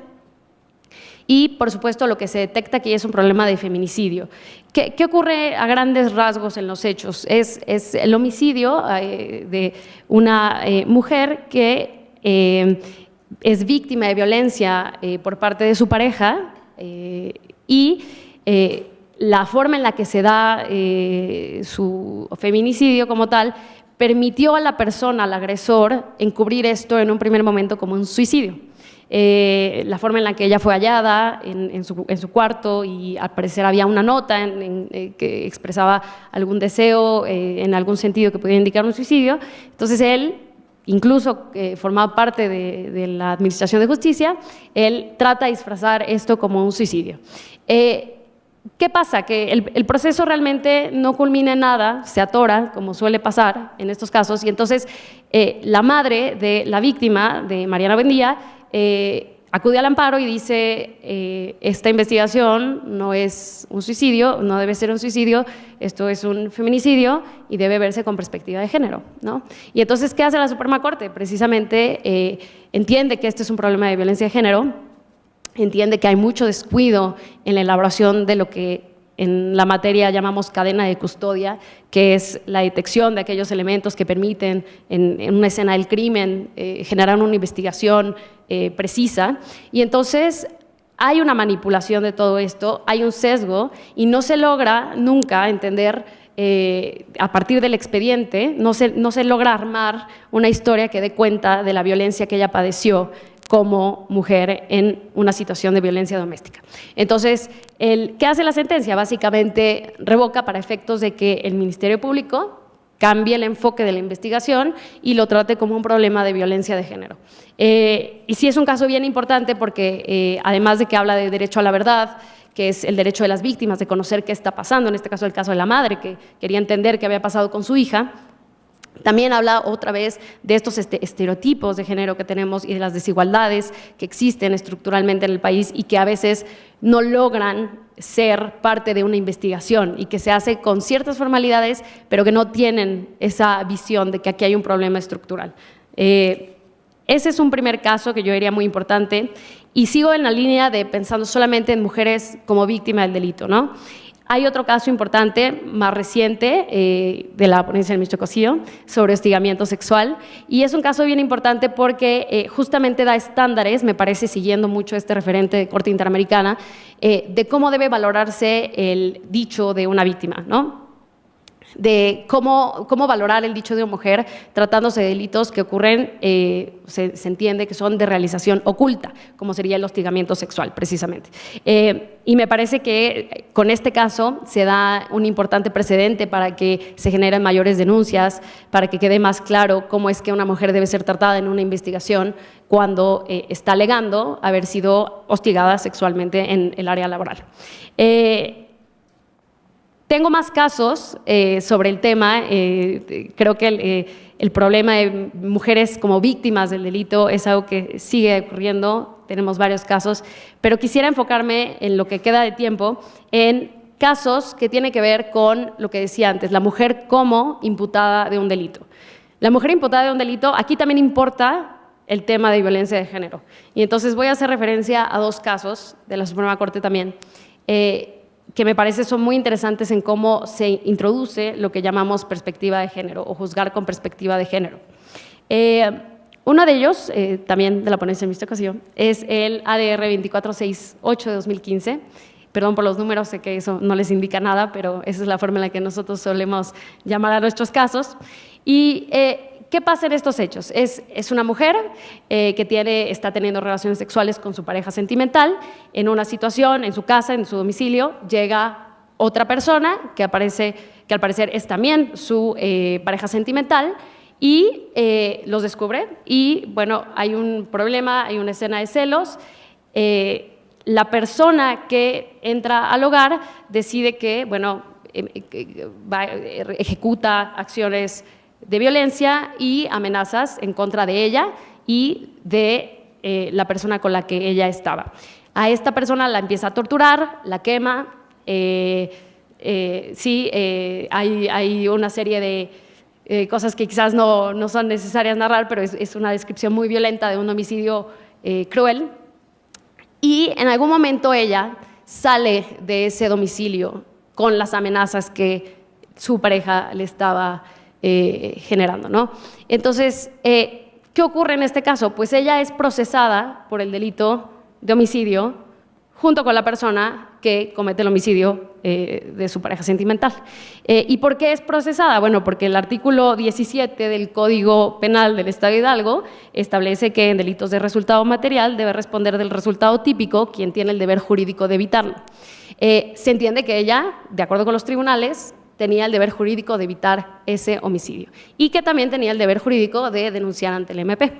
Y, por supuesto, lo que se detecta aquí es un problema de feminicidio. ¿Qué ocurre a grandes rasgos en los hechos? Es el homicidio de una mujer que es víctima de violencia por parte de su pareja y la forma en la que se da su feminicidio como tal permitió a la persona, al agresor, encubrir esto en un primer momento como un suicidio. La forma en la que ella fue hallada en su cuarto y al parecer había una nota que expresaba algún deseo en algún sentido que pudiera indicar un suicidio. Entonces él, incluso formaba parte de la Administración de Justicia, él trata de disfrazar esto como un suicidio. ¿Qué pasa? Que el proceso realmente no culmina en nada, se atora, como suele pasar en estos casos, y entonces la madre de la víctima, de Mariana Buendía, acude al amparo y dice esta investigación no es un suicidio, no debe ser un suicidio, esto es un feminicidio y debe verse con perspectiva de género, ¿no? Y entonces, ¿qué hace la Suprema Corte? Precisamente entiende que este es un problema de violencia de género, entiende que hay mucho descuido en la elaboración de lo que en la materia llamamos cadena de custodia, que es la detección de aquellos elementos que permiten en una escena del crimen generar una investigación precisa. Y entonces hay una manipulación de todo esto, hay un sesgo y no se logra nunca entender a partir del expediente, no se logra armar una historia que dé cuenta de la violencia que ella padeció como mujer en una situación de violencia doméstica. Entonces, ¿qué hace la sentencia? Básicamente revoca para efectos de que el Ministerio Público cambie el enfoque de la investigación y lo trate como un problema de violencia de género. Y sí es un caso bien importante porque además de que habla de derecho a la verdad, que es el derecho de las víctimas de conocer qué está pasando, en este caso el caso de la madre que quería entender qué había pasado con su hija, también habla otra vez de estos estereotipos de género que tenemos y de las desigualdades que existen estructuralmente en el país y que a veces no logran ser parte de una investigación y que se hace con ciertas formalidades, pero que no tienen esa visión de que aquí hay un problema estructural. Ese es un primer caso que yo diría muy importante y sigo en la línea de pensando solamente en mujeres como víctima del delito, ¿no? Hay otro caso importante, más reciente, de la ponencia del ministro Cosío, sobre hostigamiento sexual, y es un caso bien importante porque justamente da estándares, me parece, siguiendo mucho este referente de Corte Interamericana, de cómo debe valorarse el dicho de una víctima, ¿no? De cómo valorar el dicho de una mujer tratándose de delitos que ocurren, se entiende que son de realización oculta, como sería el hostigamiento sexual, precisamente. Y me parece que con este caso se da un importante precedente para que se generen mayores denuncias, para que quede más claro cómo es que una mujer debe ser tratada en una investigación cuando está alegando haber sido hostigada sexualmente en el área laboral. Tengo más casos sobre el tema. Creo que el problema de mujeres como víctimas del delito es algo que sigue ocurriendo, tenemos varios casos, pero quisiera enfocarme en lo que queda de tiempo en casos que tienen que ver con lo que decía antes, la mujer como imputada de un delito. La mujer imputada de un delito, aquí también importa el tema de violencia de género. Y entonces voy a hacer referencia a dos casos de la Suprema Corte también, que me parece son muy interesantes en cómo se introduce lo que llamamos perspectiva de género o juzgar con perspectiva de género. Uno de ellos, también de la ponencia del ministro Cosío, es el ADR 2468 de 2015. Perdón por los números, sé que eso no les indica nada, pero esa es la forma en la que nosotros solemos llamar a nuestros casos. Y ¿qué pasa en estos hechos? Es una mujer que está teniendo relaciones sexuales con su pareja sentimental en una situación, en su casa, en su domicilio, llega otra persona que al parecer es también su pareja sentimental y los descubre y bueno, hay un problema, hay una escena de celos. La persona que entra al hogar decide que, bueno, ejecuta acciones de violencia y amenazas en contra de ella y de la persona con la que ella estaba. A esta persona la empieza a torturar, la quema, hay una serie de cosas que quizás no son necesarias narrar, pero es una descripción muy violenta de un homicidio cruel. Y en algún momento ella sale de ese domicilio con las amenazas que su pareja le estaba generando, ¿no? Entonces, ¿qué ocurre en este caso? Pues ella es procesada por el delito de homicidio junto con la persona que comete el homicidio de su pareja sentimental. ¿Y por qué es procesada? Bueno, porque el artículo 17 del Código Penal del Estado de Hidalgo establece que en delitos de resultado material debe responder del resultado típico quien tiene el deber jurídico de evitarlo. Se entiende que ella, de acuerdo con los tribunales, tenía el deber jurídico de evitar ese homicidio y que también tenía el deber jurídico de denunciar ante el MP,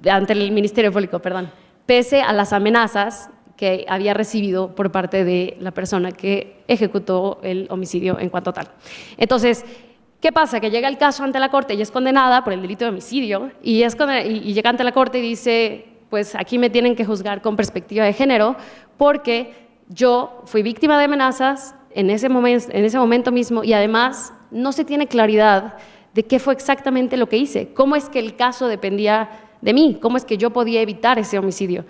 ante el Ministerio Público, perdón, pese a las amenazas que había recibido por parte de la persona que ejecutó el homicidio en cuanto tal. Entonces, ¿qué pasa? Que llega el caso ante la Corte y es condenada por el delito de homicidio y llega ante la Corte y dice, pues aquí me tienen que juzgar con perspectiva de género porque yo fui víctima de amenazas en ese momento mismo y además no se tiene claridad de qué fue exactamente lo que hice, cómo es que el caso dependía de mí, cómo es que yo podía evitar ese homicidio.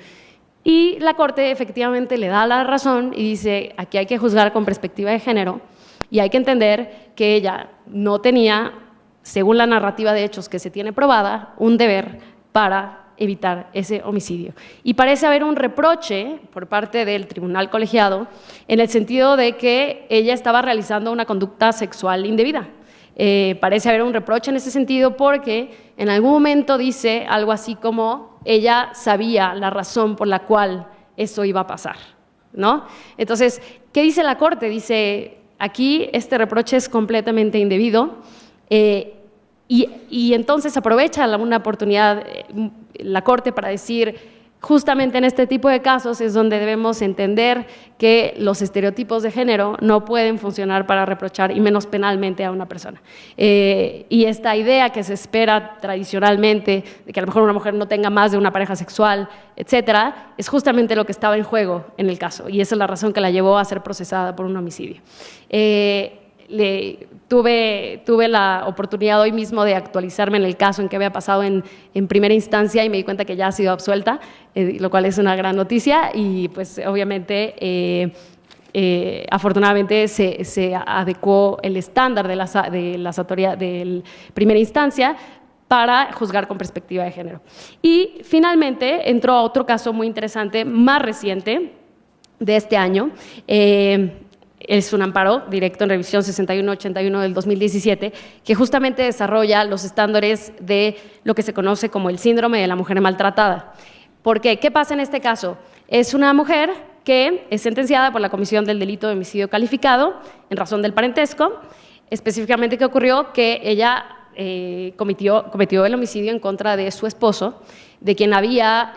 Y la Corte efectivamente le da la razón y dice, aquí hay que juzgar con perspectiva de género y hay que entender que ella no tenía, según la narrativa de hechos que se tiene probada, un deber para evitar ese homicidio. Y parece haber un reproche por parte del tribunal colegiado en el sentido de que ella estaba realizando una conducta sexual indebida. Parece haber un reproche en ese sentido porque en algún momento dice algo así como ella sabía la razón por la cual eso iba a pasar, ¿no? Entonces, ¿qué dice la Corte? Dice, aquí este reproche es completamente indebido y entonces aprovecha una oportunidad la Corte para decir, justamente en este tipo de casos es donde debemos entender que los estereotipos de género no pueden funcionar para reprochar, y menos penalmente, a una persona. Y esta idea que se espera tradicionalmente de que a lo mejor una mujer no tenga más de una pareja sexual, etcétera, es justamente lo que estaba en juego en el caso, y esa es la razón que la llevó a ser procesada por un homicidio. Tuve la oportunidad hoy mismo de actualizarme en el caso en que había pasado en primera instancia y me di cuenta que ya ha sido absuelta, lo cual es una gran noticia y pues obviamente afortunadamente se adecuó el estándar de la primera instancia para juzgar con perspectiva de género. Y finalmente entró a otro caso muy interesante, más reciente, de este año. Es un amparo directo en revisión 6181 del 2017 que justamente desarrolla los estándares de lo que se conoce como el síndrome de la mujer maltratada. ¿Por qué? ¿Qué pasa en este caso? Es una mujer que es sentenciada por la comisión del delito de homicidio calificado en razón del parentesco. Específicamente, ¿qué ocurrió? Que ella cometió el homicidio en contra de su esposo, de quien ella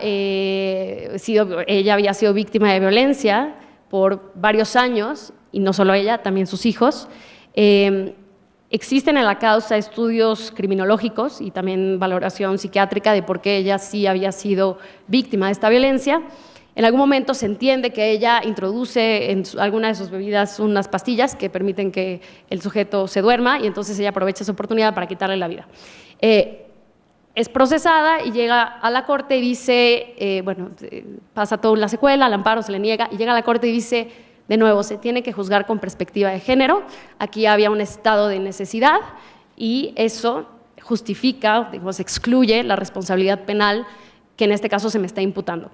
había sido víctima de violencia por varios años, y no solo ella, también sus hijos. Existen en la causa estudios criminológicos y también valoración psiquiátrica de por qué ella sí había sido víctima de esta violencia. En algún momento se entiende que ella introduce en alguna de sus bebidas unas pastillas que permiten que el sujeto se duerma y entonces ella aprovecha esa oportunidad para quitarle la vida. Es procesada y llega a la Corte y dice, pasa toda la secuela, al amparo se le niega y llega a la Corte y dice, de nuevo, se tiene que juzgar con perspectiva de género. Aquí había un estado de necesidad y eso justifica, excluye la responsabilidad penal que en este caso se me está imputando.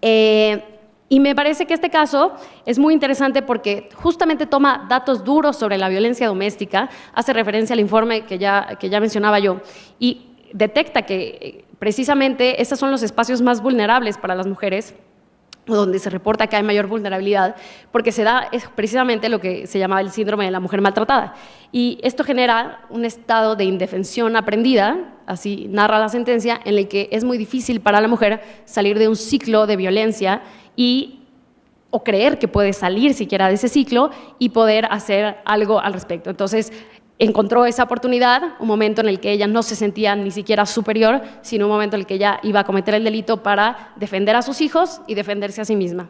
Y me parece que este caso es muy interesante porque justamente toma datos duros sobre la violencia doméstica, hace referencia al informe que ya mencionaba yo y detecta que precisamente estos son los espacios más vulnerables para las mujeres, donde se reporta que hay mayor vulnerabilidad, porque se da precisamente lo que se llama el síndrome de la mujer maltratada. Y esto genera un estado de indefensión aprendida, así narra la sentencia, en el que es muy difícil para la mujer salir de un ciclo de violencia o creer que puede salir siquiera de ese ciclo y poder hacer algo al respecto. Entonces, encontró esa oportunidad, un momento en el que ella no se sentía ni siquiera superior, sino un momento en el que ella iba a cometer el delito para defender a sus hijos y defenderse a sí misma.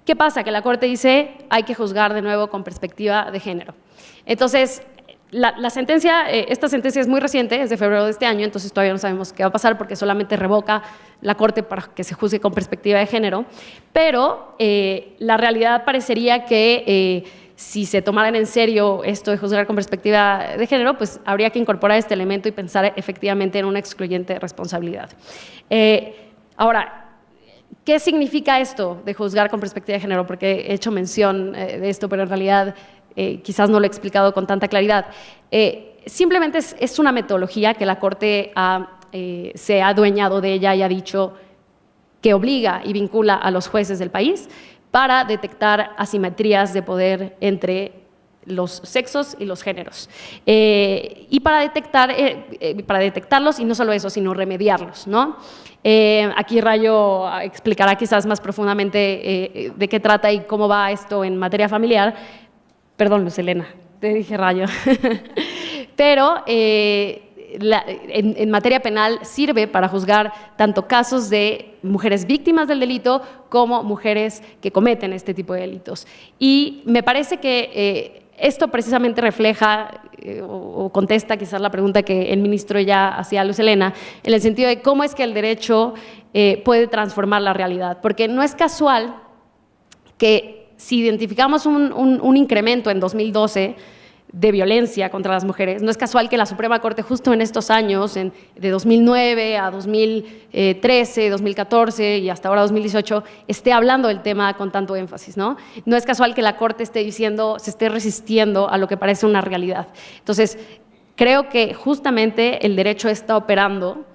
¿Qué pasa? Que la Corte dice hay que juzgar de nuevo con perspectiva de género. Entonces, esta sentencia es muy reciente, es de febrero de este año, entonces todavía no sabemos qué va a pasar porque solamente revoca la Corte para que se juzgue con perspectiva de género, pero la realidad parecería que si se tomaran en serio esto de juzgar con perspectiva de género, pues habría que incorporar este elemento y pensar efectivamente en una excluyente responsabilidad. Ahora, ¿qué significa esto de juzgar con perspectiva de género? Porque he hecho mención de esto, pero en realidad quizás no lo he explicado con tanta claridad. Simplemente es una metodología que la Corte se ha adueñado de ella y ha dicho que obliga y vincula a los jueces del país para detectar asimetrías de poder entre los sexos y los géneros. Y para detectarlos, y no solo eso, sino remediarlos, ¿no? Aquí Rayo explicará quizás más profundamente de qué trata y cómo va esto en materia familiar. Perdón, Luz Helena, te dije Rayo. Pero en materia penal sirve para juzgar tanto casos de mujeres víctimas del delito como mujeres que cometen este tipo de delitos. Y me parece que esto precisamente refleja o contesta quizás la pregunta que el ministro ya hacía a Luz Helena, en el sentido de cómo es que el derecho puede transformar la realidad. Porque no es casual que si identificamos un incremento en 2012 de violencia contra las mujeres, no es casual que la Suprema Corte justo en estos años, de 2009 a 2013, 2014 y hasta ahora 2018, esté hablando del tema con tanto énfasis, ¿no? No es casual que la Corte esté diciendo, se esté resistiendo a lo que parece una realidad. Entonces, creo que justamente el derecho está operando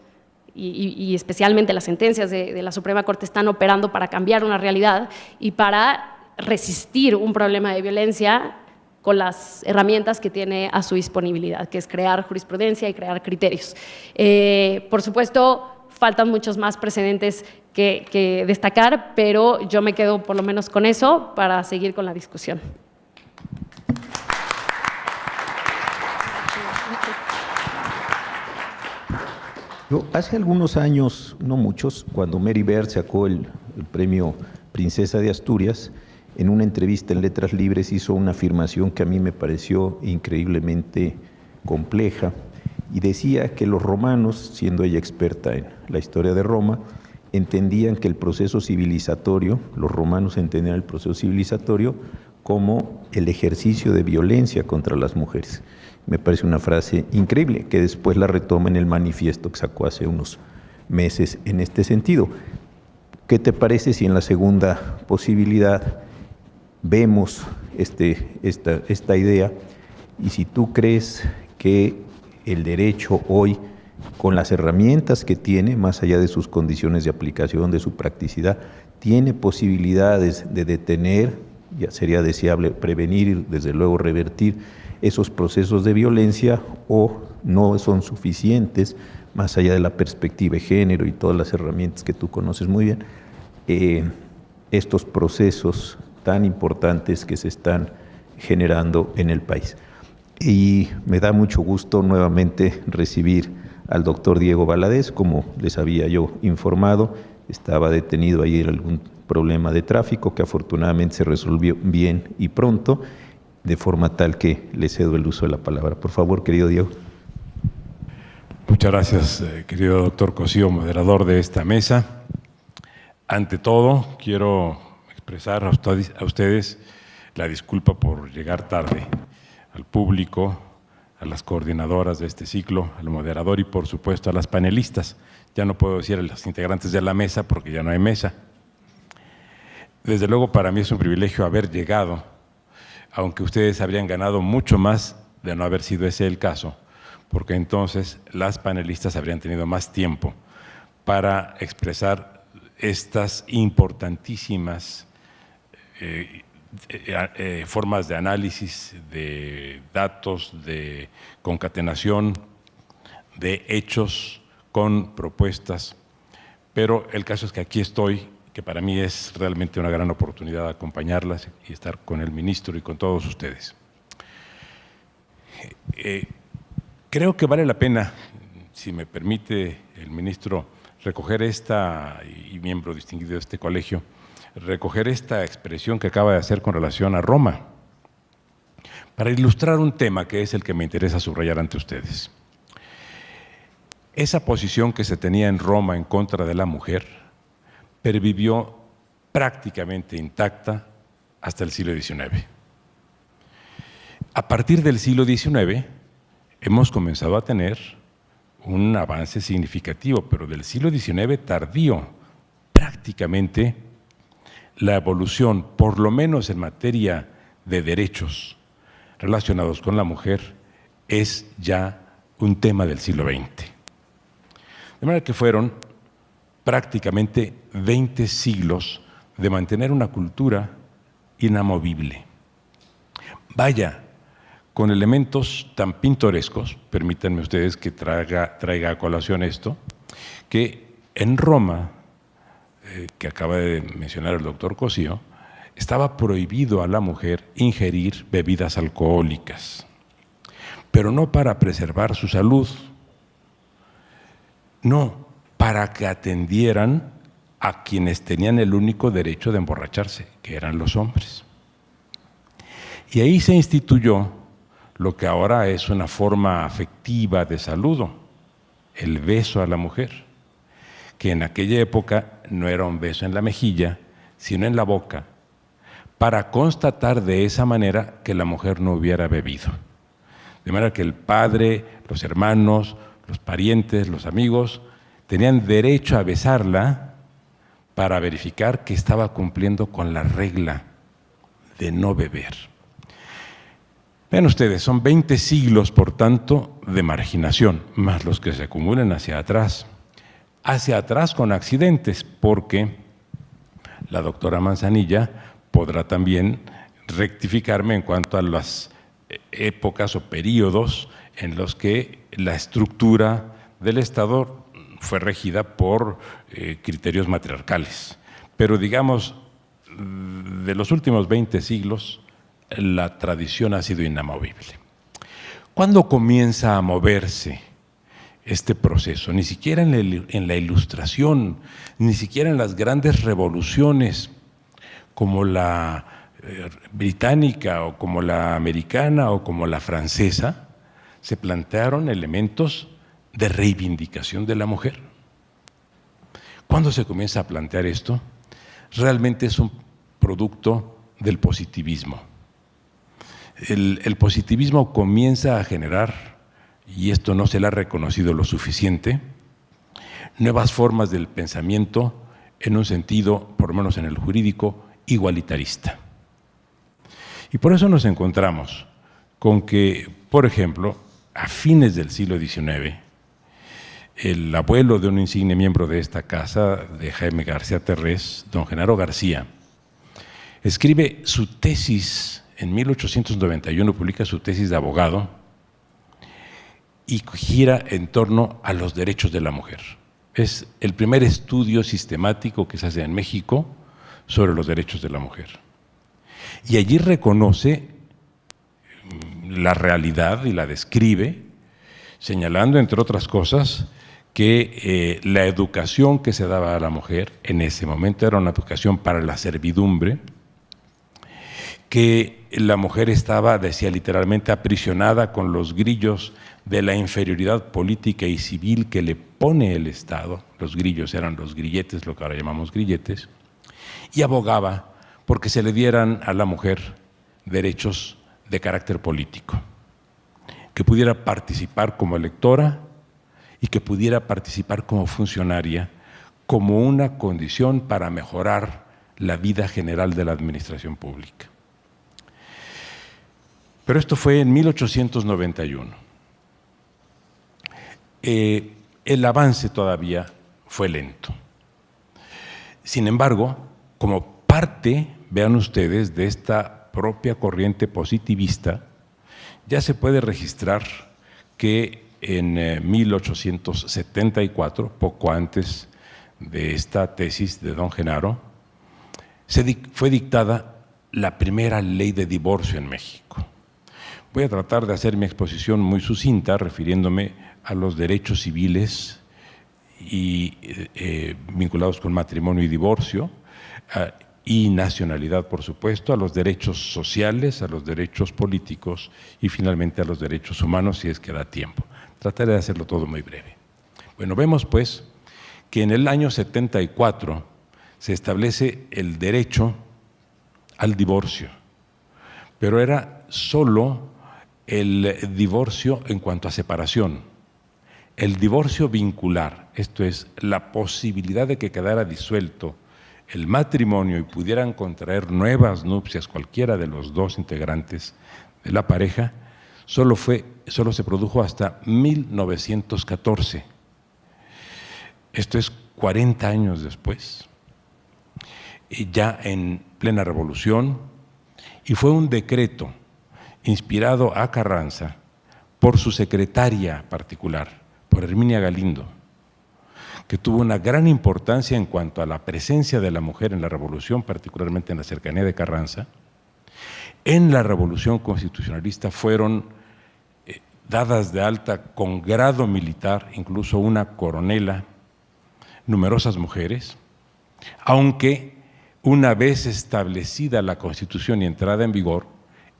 y especialmente las sentencias de la Suprema Corte están operando para cambiar una realidad y para resistir un problema de violencia con las herramientas que tiene a su disponibilidad, que es crear jurisprudencia y crear criterios. Por supuesto, faltan muchos más precedentes que destacar, pero yo me quedo por lo menos con eso para seguir con la discusión. Yo, hace algunos años, no muchos, cuando Mary Beard sacó el premio Princesa de Asturias, en una entrevista en Letras Libres hizo una afirmación que a mí me pareció increíblemente compleja y decía que los romanos, siendo ella experta en la historia de Roma, entendían que el proceso civilizatorio, los romanos entendían el proceso civilizatorio como el ejercicio de violencia contra las mujeres. Me parece una frase increíble, que después la retoma en el manifiesto que sacó hace unos meses en este sentido. ¿Qué te parece si en la segunda posibilidad vemos esta idea y si tú crees que el derecho hoy, con las herramientas que tiene, más allá de sus condiciones de aplicación, de su practicidad, tiene posibilidades de detener, ya sería deseable prevenir y desde luego revertir esos procesos de violencia, o no son suficientes, más allá de la perspectiva de género y todas las herramientas que tú conoces muy bien, estos procesos tan importantes que se están generando en el país. Y me da mucho gusto nuevamente recibir al doctor Diego Valadez. Como les había yo informado, estaba detenido ahí en algún problema de tráfico que afortunadamente se resolvió bien y pronto, de forma tal que le cedo el uso de la palabra. Por favor, querido Diego. Muchas gracias, querido doctor Cosío, moderador de esta mesa. Ante todo, quiero expresar a ustedes la disculpa por llegar tarde, al público, a las coordinadoras de este ciclo, al moderador y por supuesto a las panelistas. Ya no puedo decir a los integrantes de la mesa porque ya no hay mesa. Desde luego para mí es un privilegio haber llegado, aunque ustedes habrían ganado mucho más de no haber sido ese el caso, porque entonces las panelistas habrían tenido más tiempo para expresar estas importantísimas formas de análisis, de datos, de concatenación, de hechos con propuestas. Pero el caso es que aquí estoy, que para mí es realmente una gran oportunidad de acompañarlas y estar con el ministro y con todos ustedes. Creo que vale la pena, si me permite el ministro, recoger y miembro distinguido de este colegio, recoger esta expresión que acaba de hacer con relación a Roma, para ilustrar un tema que es el que me interesa subrayar ante ustedes. Esa posición que se tenía en Roma en contra de la mujer pervivió prácticamente intacta hasta el siglo XIX. A partir del siglo XIX hemos comenzado a tener un avance significativo, pero del siglo XIX tardío, prácticamente la evolución, por lo menos en materia de derechos relacionados con la mujer, es ya un tema del siglo XX. De manera que fueron prácticamente 20 siglos de mantener una cultura inamovible. Vaya, con elementos tan pintorescos, permítanme ustedes que traiga a colación esto, que en Roma, que acaba de mencionar el doctor Cosío, estaba prohibido a la mujer ingerir bebidas alcohólicas, pero no para preservar su salud, no, para que atendieran a quienes tenían el único derecho de emborracharse, que eran los hombres. Y ahí se instituyó lo que ahora es una forma afectiva de saludo, el beso a la mujer, que en aquella época no era un beso en la mejilla, sino en la boca, para constatar de esa manera que la mujer no hubiera bebido. De manera que el padre, los hermanos, los parientes, los amigos, tenían derecho a besarla para verificar que estaba cumpliendo con la regla de no beber. Vean ustedes, son 20 siglos, por tanto, de marginación, más los que se acumulan hacia atrás con accidentes, porque la doctora Manzanilla podrá también rectificarme en cuanto a las épocas o periodos en los que la estructura del Estado fue regida por criterios matriarcales. Pero digamos, de los últimos 20 siglos, la tradición ha sido inamovible. ¿Cuándo comienza a moverse este proceso? Ni siquiera en la Ilustración, ni siquiera en las grandes revoluciones como la británica o como la americana o como la francesa, se plantearon elementos de reivindicación de la mujer. ¿Cuándo se comienza a plantear esto? Realmente es un producto del positivismo. El positivismo comienza a generar, y esto no se le ha reconocido lo suficiente, nuevas formas del pensamiento en un sentido, por lo menos en el jurídico, igualitarista. Y por eso nos encontramos con que, por ejemplo, a fines del siglo XIX, el abuelo de un insigne miembro de esta casa, de Jaime García Terrés, don Genaro García, escribe su tesis en 1891, publica su tesis de abogado y gira en torno a los derechos de la mujer. Es el primer estudio sistemático que se hace en México sobre los derechos de la mujer. Y allí reconoce la realidad y la describe, señalando, entre otras cosas, que la educación que se daba a la mujer en ese momento era una educación para la servidumbre, que la mujer estaba, decía literalmente, aprisionada con los grillos de la inferioridad política y civil que le pone el Estado. Los grillos eran los grilletes, lo que ahora llamamos grilletes, y abogaba porque se le dieran a la mujer derechos de carácter político, que pudiera participar como electora y que pudiera participar como funcionaria, como una condición para mejorar la vida general de la administración pública. Pero esto fue en 1891. El avance todavía fue lento. Sin embargo, como parte, vean ustedes, de esta propia corriente positivista, ya se puede registrar que en 1874, poco antes de esta tesis de don Genaro, fue dictada la primera ley de divorcio en México. Voy a tratar de hacer mi exposición muy sucinta, refiriéndome a los derechos civiles y vinculados con matrimonio y divorcio, y nacionalidad, por supuesto, a los derechos sociales, a los derechos políticos y finalmente a los derechos humanos, si es que da tiempo. Trataré de hacerlo todo muy breve. Bueno, vemos pues que en el año 74 se establece el derecho al divorcio, pero era solo el divorcio en cuanto a separación. El divorcio vincular, esto es, la posibilidad de que quedara disuelto el matrimonio y pudieran contraer nuevas nupcias cualquiera de los dos integrantes de la pareja, solo se produjo hasta 1914. Esto es 40 años después, y ya en plena revolución, y fue un decreto inspirado a Carranza por su secretaria particular, por Herminia Galindo, que tuvo una gran importancia en cuanto a la presencia de la mujer en la revolución, particularmente en la cercanía de Carranza. En la revolución constitucionalista fueron dadas de alta con grado militar, incluso una coronela, numerosas mujeres, aunque una vez establecida la Constitución y entrada en vigor,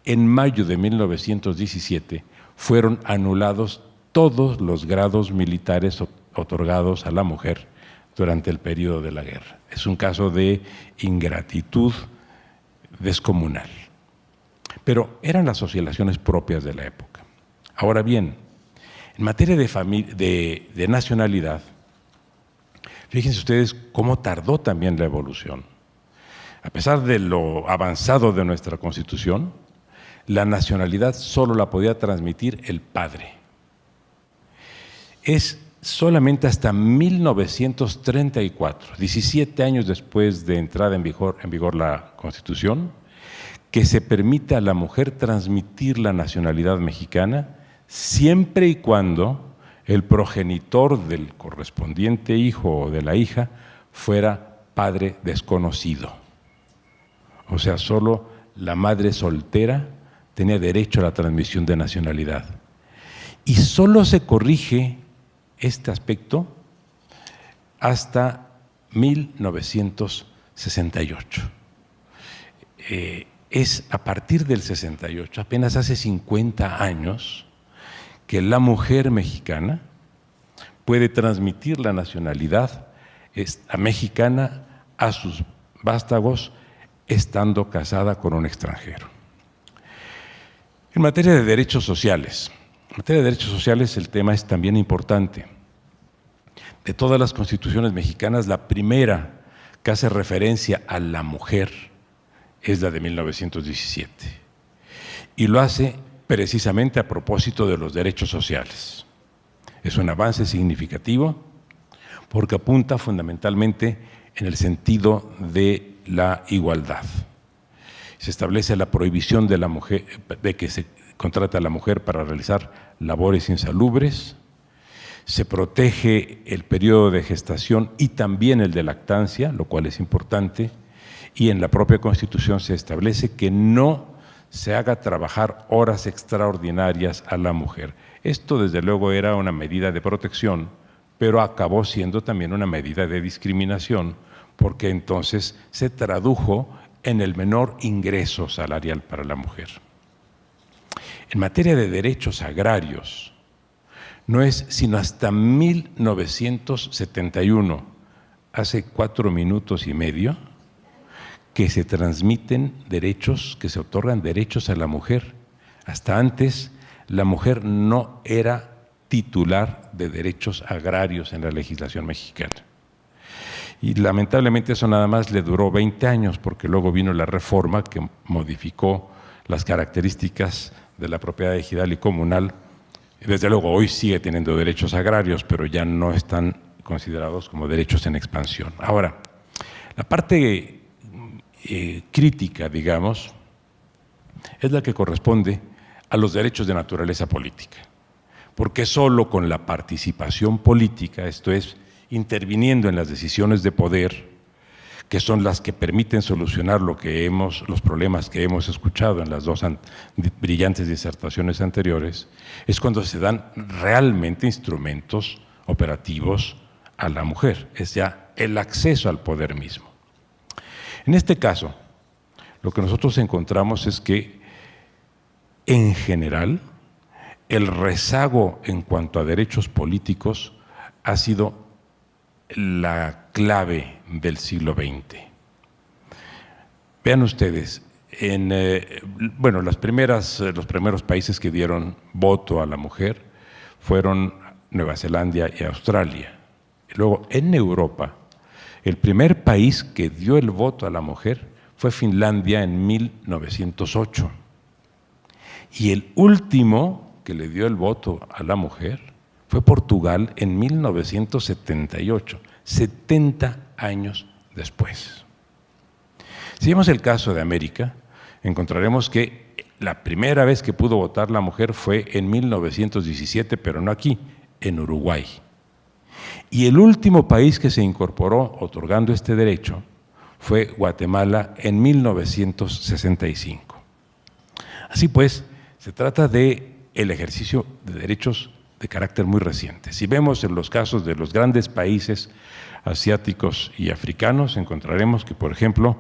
en mayo de 1917 fueron anulados todos los grados militares otorgados a la mujer durante el periodo de la guerra. Es un caso de ingratitud descomunal. Pero eran las oscilaciones propias de la época. Ahora bien, en materia de nacionalidad, fíjense ustedes cómo tardó también la evolución. A pesar de lo avanzado de nuestra Constitución, la nacionalidad solo la podía transmitir el padre. Es solamente hasta 1934, 17 años después de entrada en vigor la Constitución, que se permite a la mujer transmitir la nacionalidad mexicana siempre y cuando el progenitor del correspondiente hijo o de la hija fuera padre desconocido. O sea, solo la madre soltera tenía derecho a la transmisión de nacionalidad. Y solo se corrige este aspecto hasta 1968. Es a partir del 68, apenas hace 50 años, que la mujer mexicana puede transmitir la nacionalidad mexicana a sus vástagos estando casada con un extranjero. En materia de derechos sociales, el tema es también importante. De todas las constituciones mexicanas, la primera que hace referencia a la mujer es la de 1917. Y lo hace precisamente a propósito de los derechos sociales. Es un avance significativo porque apunta fundamentalmente en el sentido de la igualdad. Se establece la prohibición de la mujer, de que se contrate a la mujer para realizar labores insalubres, se protege el periodo de gestación y también el de lactancia, lo cual es importante, y en la propia Constitución se establece que no se haga trabajar horas extraordinarias a la mujer. Esto desde luego era una medida de protección, pero acabó siendo también una medida de discriminación, porque entonces se tradujo en el menor ingreso salarial para la mujer. En materia de derechos agrarios, no es sino hasta 1971, hace 4 minutos y medio, que se transmiten derechos, que se otorgan derechos a la mujer. Hasta antes, la mujer no era titular de derechos agrarios en la legislación mexicana. Y lamentablemente eso nada más le duró 20 años, porque luego vino la reforma que modificó las características de la propiedad ejidal y comunal. Desde luego hoy sigue teniendo derechos agrarios, pero ya no están considerados como derechos en expansión. Ahora, la parte crítica, digamos, es la que corresponde a los derechos de naturaleza política, porque solo con la participación política, esto es, interviniendo en las decisiones de poder, que son las que permiten solucionar los problemas que hemos escuchado en las dos brillantes disertaciones anteriores, es cuando se dan realmente instrumentos operativos a la mujer, es ya el acceso al poder mismo. En este caso, lo que nosotros encontramos es que, en general, el rezago en cuanto a derechos políticos ha sido la clave del siglo XX. Vean ustedes, los primeros países que dieron voto a la mujer fueron Nueva Zelanda y Australia. Luego, en Europa, el primer país que dio el voto a la mujer fue Finlandia en 1908. Y el último que le dio el voto a la mujer fue Portugal en 1978, 70 años después. Si vemos el caso de América, encontraremos que la primera vez que pudo votar la mujer fue en 1917, pero no aquí, en Uruguay. Y el último país que se incorporó otorgando este derecho fue Guatemala en 1965. Así pues, se trata de el ejercicio de derechos de carácter muy reciente. Si vemos en los casos de los grandes países asiáticos y africanos, encontraremos que, por ejemplo,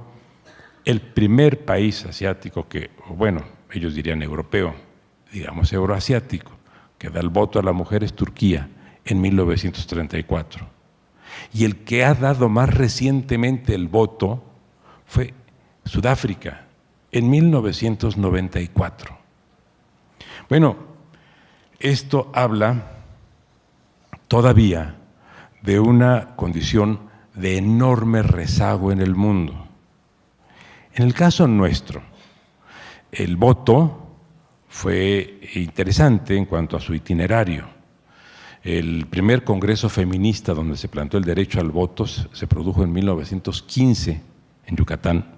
el primer país asiático que, ellos dirían europeo, digamos euroasiático, que da el voto a la mujer es Turquía en 1934. Y el que ha dado más recientemente el voto fue Sudáfrica en 1994. Bueno, esto habla todavía de una condición de enorme rezago en el mundo. En el caso nuestro, el voto fue interesante en cuanto a su itinerario. El primer congreso feminista donde se planteó el derecho al voto se produjo en 1915 en Yucatán,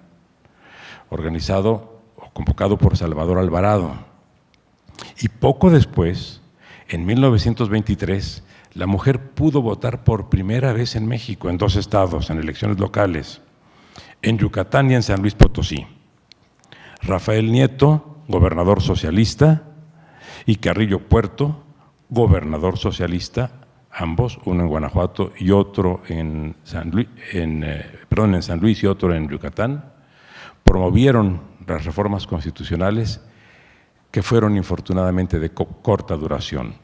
organizado o convocado por Salvador Alvarado. Y poco después, en 1923, la mujer pudo votar por primera vez en México, en 2 estados, en elecciones locales, en Yucatán y en San Luis Potosí. Rafael Nieto, gobernador socialista, y Carrillo Puerto, gobernador socialista, ambos, uno en Guanajuato y otro en San Luis y otro en Yucatán, promovieron las reformas constitucionales que fueron infortunadamente de corta duración.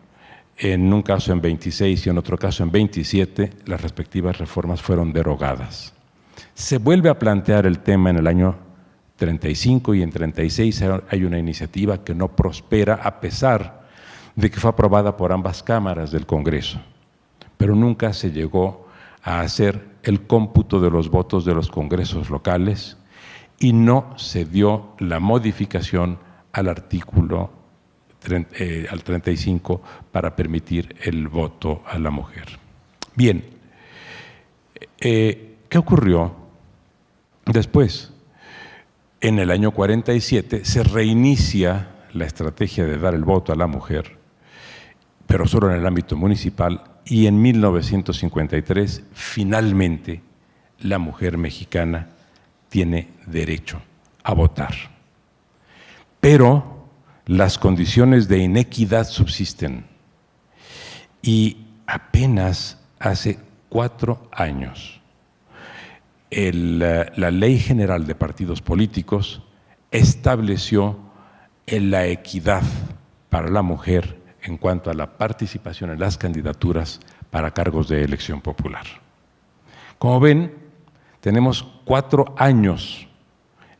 En un caso en 26 y en otro caso en 27, las respectivas reformas fueron derogadas. Se vuelve a plantear el tema en el año 35 y en 36 hay una iniciativa que no prospera a pesar de que fue aprobada por ambas cámaras del Congreso, pero nunca se llegó a hacer el cómputo de los votos de los congresos locales y no se dio la modificación al artículo al 35 para permitir el voto a la mujer. Bien, ¿qué ocurrió después? En el año 47 se reinicia la estrategia de dar el voto a la mujer, pero solo en el ámbito municipal, y en 1953 finalmente la mujer mexicana tiene derecho a votar. Pero las condiciones de inequidad subsisten y apenas hace 4 años la Ley General de Partidos Políticos estableció la equidad para la mujer en cuanto a la participación en las candidaturas para cargos de elección popular. Como ven, tenemos 4 años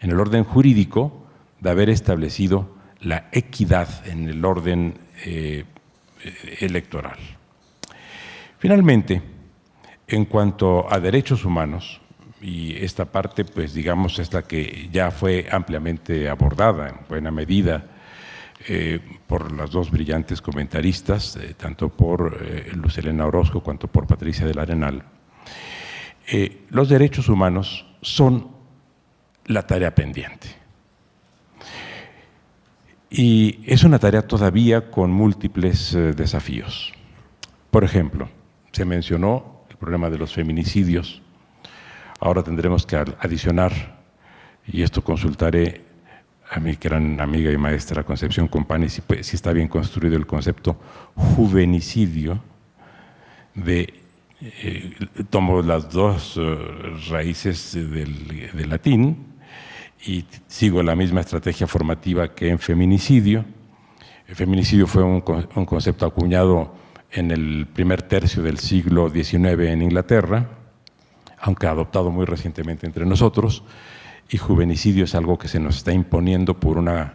en el orden jurídico de haber establecido la equidad en el orden electoral. Finalmente, en cuanto a derechos humanos, y esta parte, pues digamos, es la que ya fue ampliamente abordada en buena medida por las 2 brillantes comentaristas, tanto por Luz Helena Orozco cuanto por Patricia del Arenal. Los derechos humanos son la tarea pendiente. Y es una tarea todavía con múltiples desafíos. Por ejemplo, se mencionó el problema de los feminicidios. Ahora tendremos que adicionar, y esto consultaré a mi gran amiga y maestra Concepción Compani si está bien construido el concepto juvenicidio, tomo las 2 raíces del latín y sigo la misma estrategia formativa que en feminicidio. El feminicidio fue un concepto acuñado en el primer tercio del siglo XIX en Inglaterra, aunque adoptado muy recientemente entre nosotros, y juvenicidio es algo que se nos está imponiendo por una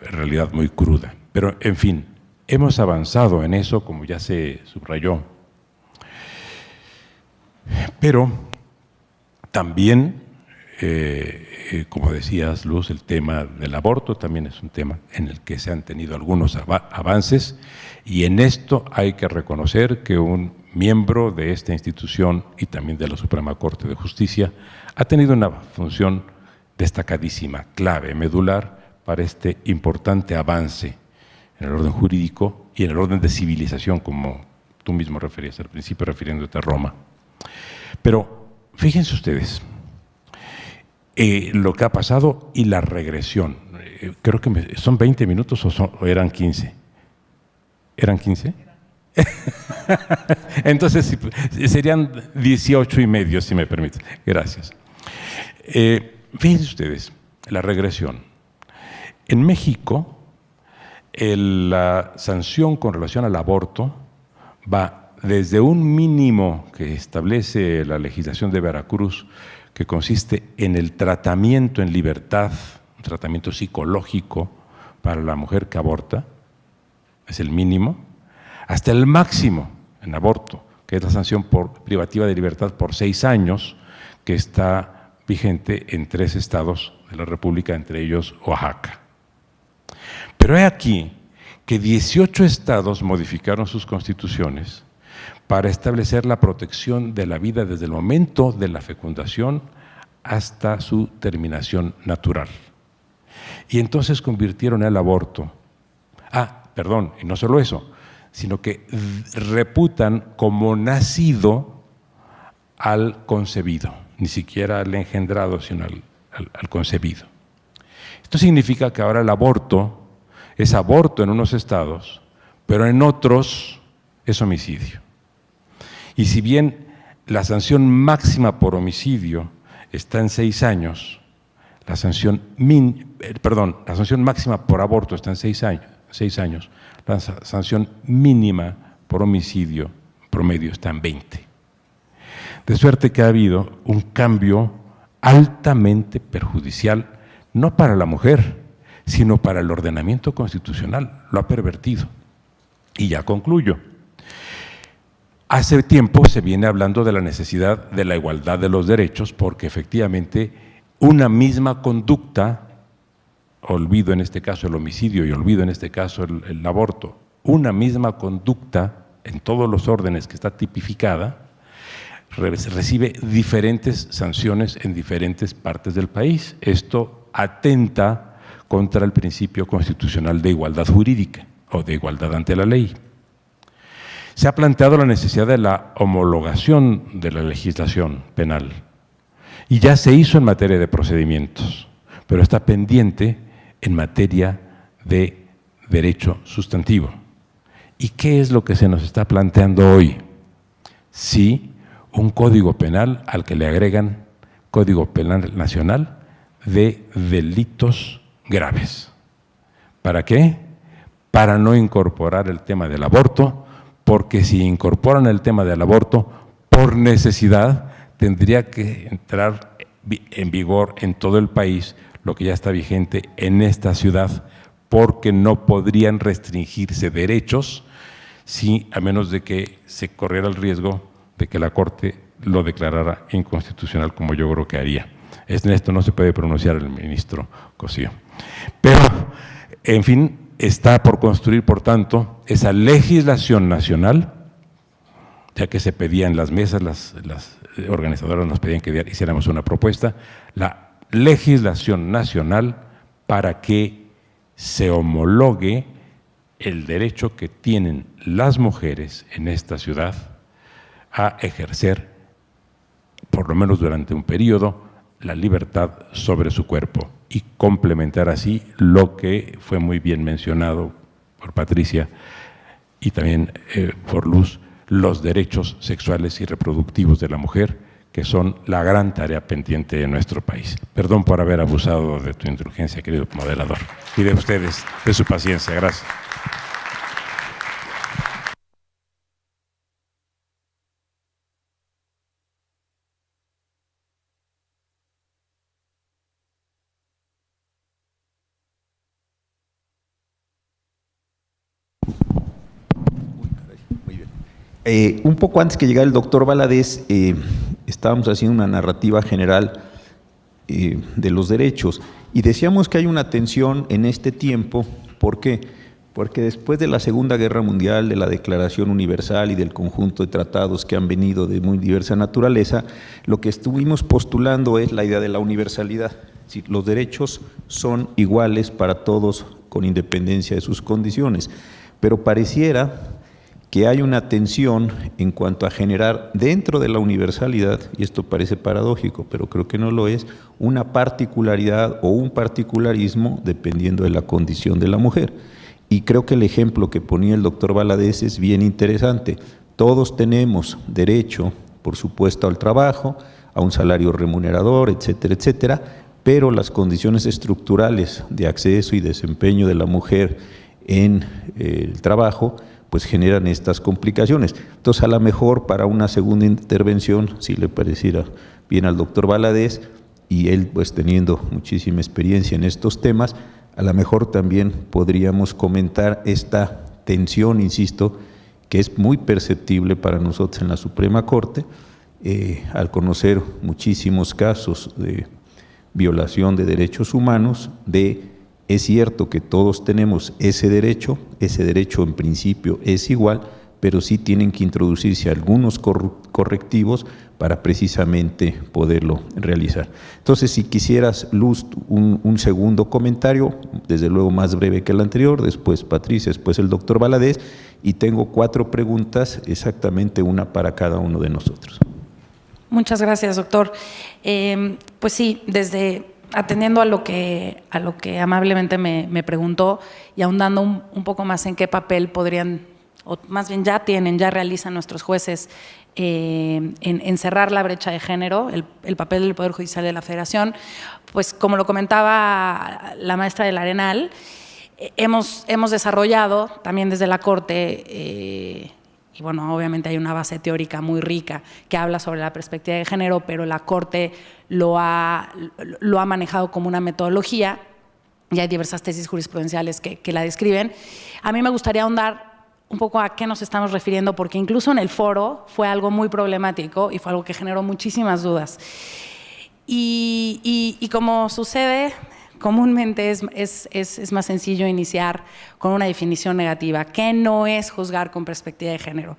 realidad muy cruda. Pero, en fin, hemos avanzado en eso, como ya se subrayó. Pero también, como decías, Luz, el tema del aborto también es un tema en el que se han tenido algunos avances, y en esto hay que reconocer que un miembro de esta institución y también de la Suprema Corte de Justicia ha tenido una función destacadísima, clave, medular para este importante avance en el orden jurídico y en el orden de civilización, como tú mismo referías al principio, refiriéndote a Roma. Pero fíjense ustedes lo que ha pasado y la regresión. Creo que son 20 minutos o eran 15. ¿Eran 15? Entonces serían 18 y medio, si me permiten. Gracias. Fíjense ustedes, la regresión. En México, la sanción con relación al aborto va desde un mínimo que establece la legislación de Veracruz, que consiste en el tratamiento en libertad, un tratamiento psicológico para la mujer que aborta, es el mínimo, hasta el máximo en aborto, que es la sanción privativa de libertad por 6 años, que está vigente en 3 estados de la República, entre ellos Oaxaca. Pero he aquí que 18 estados modificaron sus constituciones para establecer la protección de la vida desde el momento de la fecundación hasta su terminación natural. Y entonces convirtieron el aborto, y no solo eso, sino que reputan como nacido al concebido, ni siquiera al engendrado, sino al concebido. Esto significa que ahora el aborto es aborto en unos estados, pero en otros es homicidio. Y si bien la sanción máxima por homicidio está en 6 años, la sanción máxima por aborto está en 6 años, la sanción mínima por homicidio promedio está en 20. De suerte que ha habido un cambio altamente perjudicial, no para la mujer, sino para el ordenamiento constitucional. Lo ha pervertido. Y ya concluyo. Hace tiempo se viene hablando de la necesidad de la igualdad de los derechos, porque efectivamente una misma conducta, olvido en este caso el homicidio y olvido en este caso el aborto, una misma conducta en todos los órdenes que está tipificada, recibe diferentes sanciones en diferentes partes del país. Esto atenta contra el principio constitucional de igualdad jurídica o de igualdad ante la ley. Se ha planteado la necesidad de la homologación de la legislación penal y ya se hizo en materia de procedimientos, pero está pendiente en materia de derecho sustantivo. ¿Y qué es lo que se nos está planteando hoy? Sí, un código penal al que le agregan Código Penal Nacional de delitos graves. ¿Para qué? Para no incorporar el tema del aborto, porque si incorporan el tema del aborto, por necesidad, tendría que entrar en vigor en todo el país lo que ya está vigente en esta ciudad, porque no podrían restringirse derechos a menos de que se corriera el riesgo de que la Corte lo declarara inconstitucional, como yo creo que haría. En esto no se puede pronunciar el ministro Cosío. Pero, en fin, está por construir, por tanto, esa legislación nacional, ya que se pedía en las mesas, las organizadoras nos pedían que hiciéramos una propuesta, la legislación nacional para que se homologue el derecho que tienen las mujeres en esta ciudad a ejercer, por lo menos durante un periodo, la libertad sobre su cuerpo y complementar así lo que fue muy bien mencionado por Patricia y también por Luz, los derechos sexuales y reproductivos de la mujer, que son la gran tarea pendiente de nuestro país. Perdón por haber abusado de tu indulgencia, querido moderador, y de ustedes, de su paciencia. Gracias. Un poco antes que llegara el doctor Valadez, estábamos haciendo una narrativa general de los derechos y decíamos que hay una tensión en este tiempo. ¿Por qué? Porque después de la Segunda Guerra Mundial, de la Declaración Universal y del conjunto de tratados que han venido de muy diversa naturaleza, lo que estuvimos postulando es la idea de la universalidad. Si los derechos son iguales para todos con independencia de sus condiciones, pero pareciera que hay una tensión en cuanto a generar dentro de la universalidad, y esto parece paradójico, pero creo que no lo es, una particularidad o un particularismo dependiendo de la condición de la mujer. Y creo que el ejemplo que ponía el doctor Valadez es bien interesante. Todos tenemos derecho, por supuesto, al trabajo, a un salario remunerador, etcétera, etcétera, pero las condiciones estructurales de acceso y desempeño de la mujer en el trabajo pues generan estas complicaciones. Entonces, a lo mejor para una segunda intervención, si le pareciera bien al doctor Valadez, y él pues teniendo muchísima experiencia en estos temas, a lo mejor también podríamos comentar esta tensión, insisto, que es muy perceptible para nosotros en la Suprema Corte, al conocer muchísimos casos de violación de derechos humanos, es cierto que todos tenemos ese derecho en principio es igual, pero sí tienen que introducirse algunos correctivos para precisamente poderlo realizar. Entonces, si quisieras, Luz, un segundo comentario, desde luego más breve que el anterior, después Patricia, después el doctor Valadez, y tengo 4 preguntas, exactamente una para cada uno de nosotros. Muchas gracias, doctor. Pues sí, atendiendo a lo que amablemente me preguntó y ahondando un poco más en qué papel podrían, o más bien ya realizan nuestros jueces en cerrar la brecha de género, el papel del Poder Judicial de la Federación, pues como lo comentaba la maestra del Arenal, hemos desarrollado también desde la Corte, y bueno, obviamente hay una base teórica muy rica que habla sobre la perspectiva de género, pero la Corte lo ha manejado como una metodología y hay diversas tesis jurisprudenciales que la describen. A mí me gustaría ahondar un poco a qué nos estamos refiriendo, porque incluso en el foro fue algo muy problemático y fue algo que generó muchísimas dudas. Y como sucede, comúnmente es más sencillo iniciar con una definición negativa. ¿Qué no es juzgar con perspectiva de género?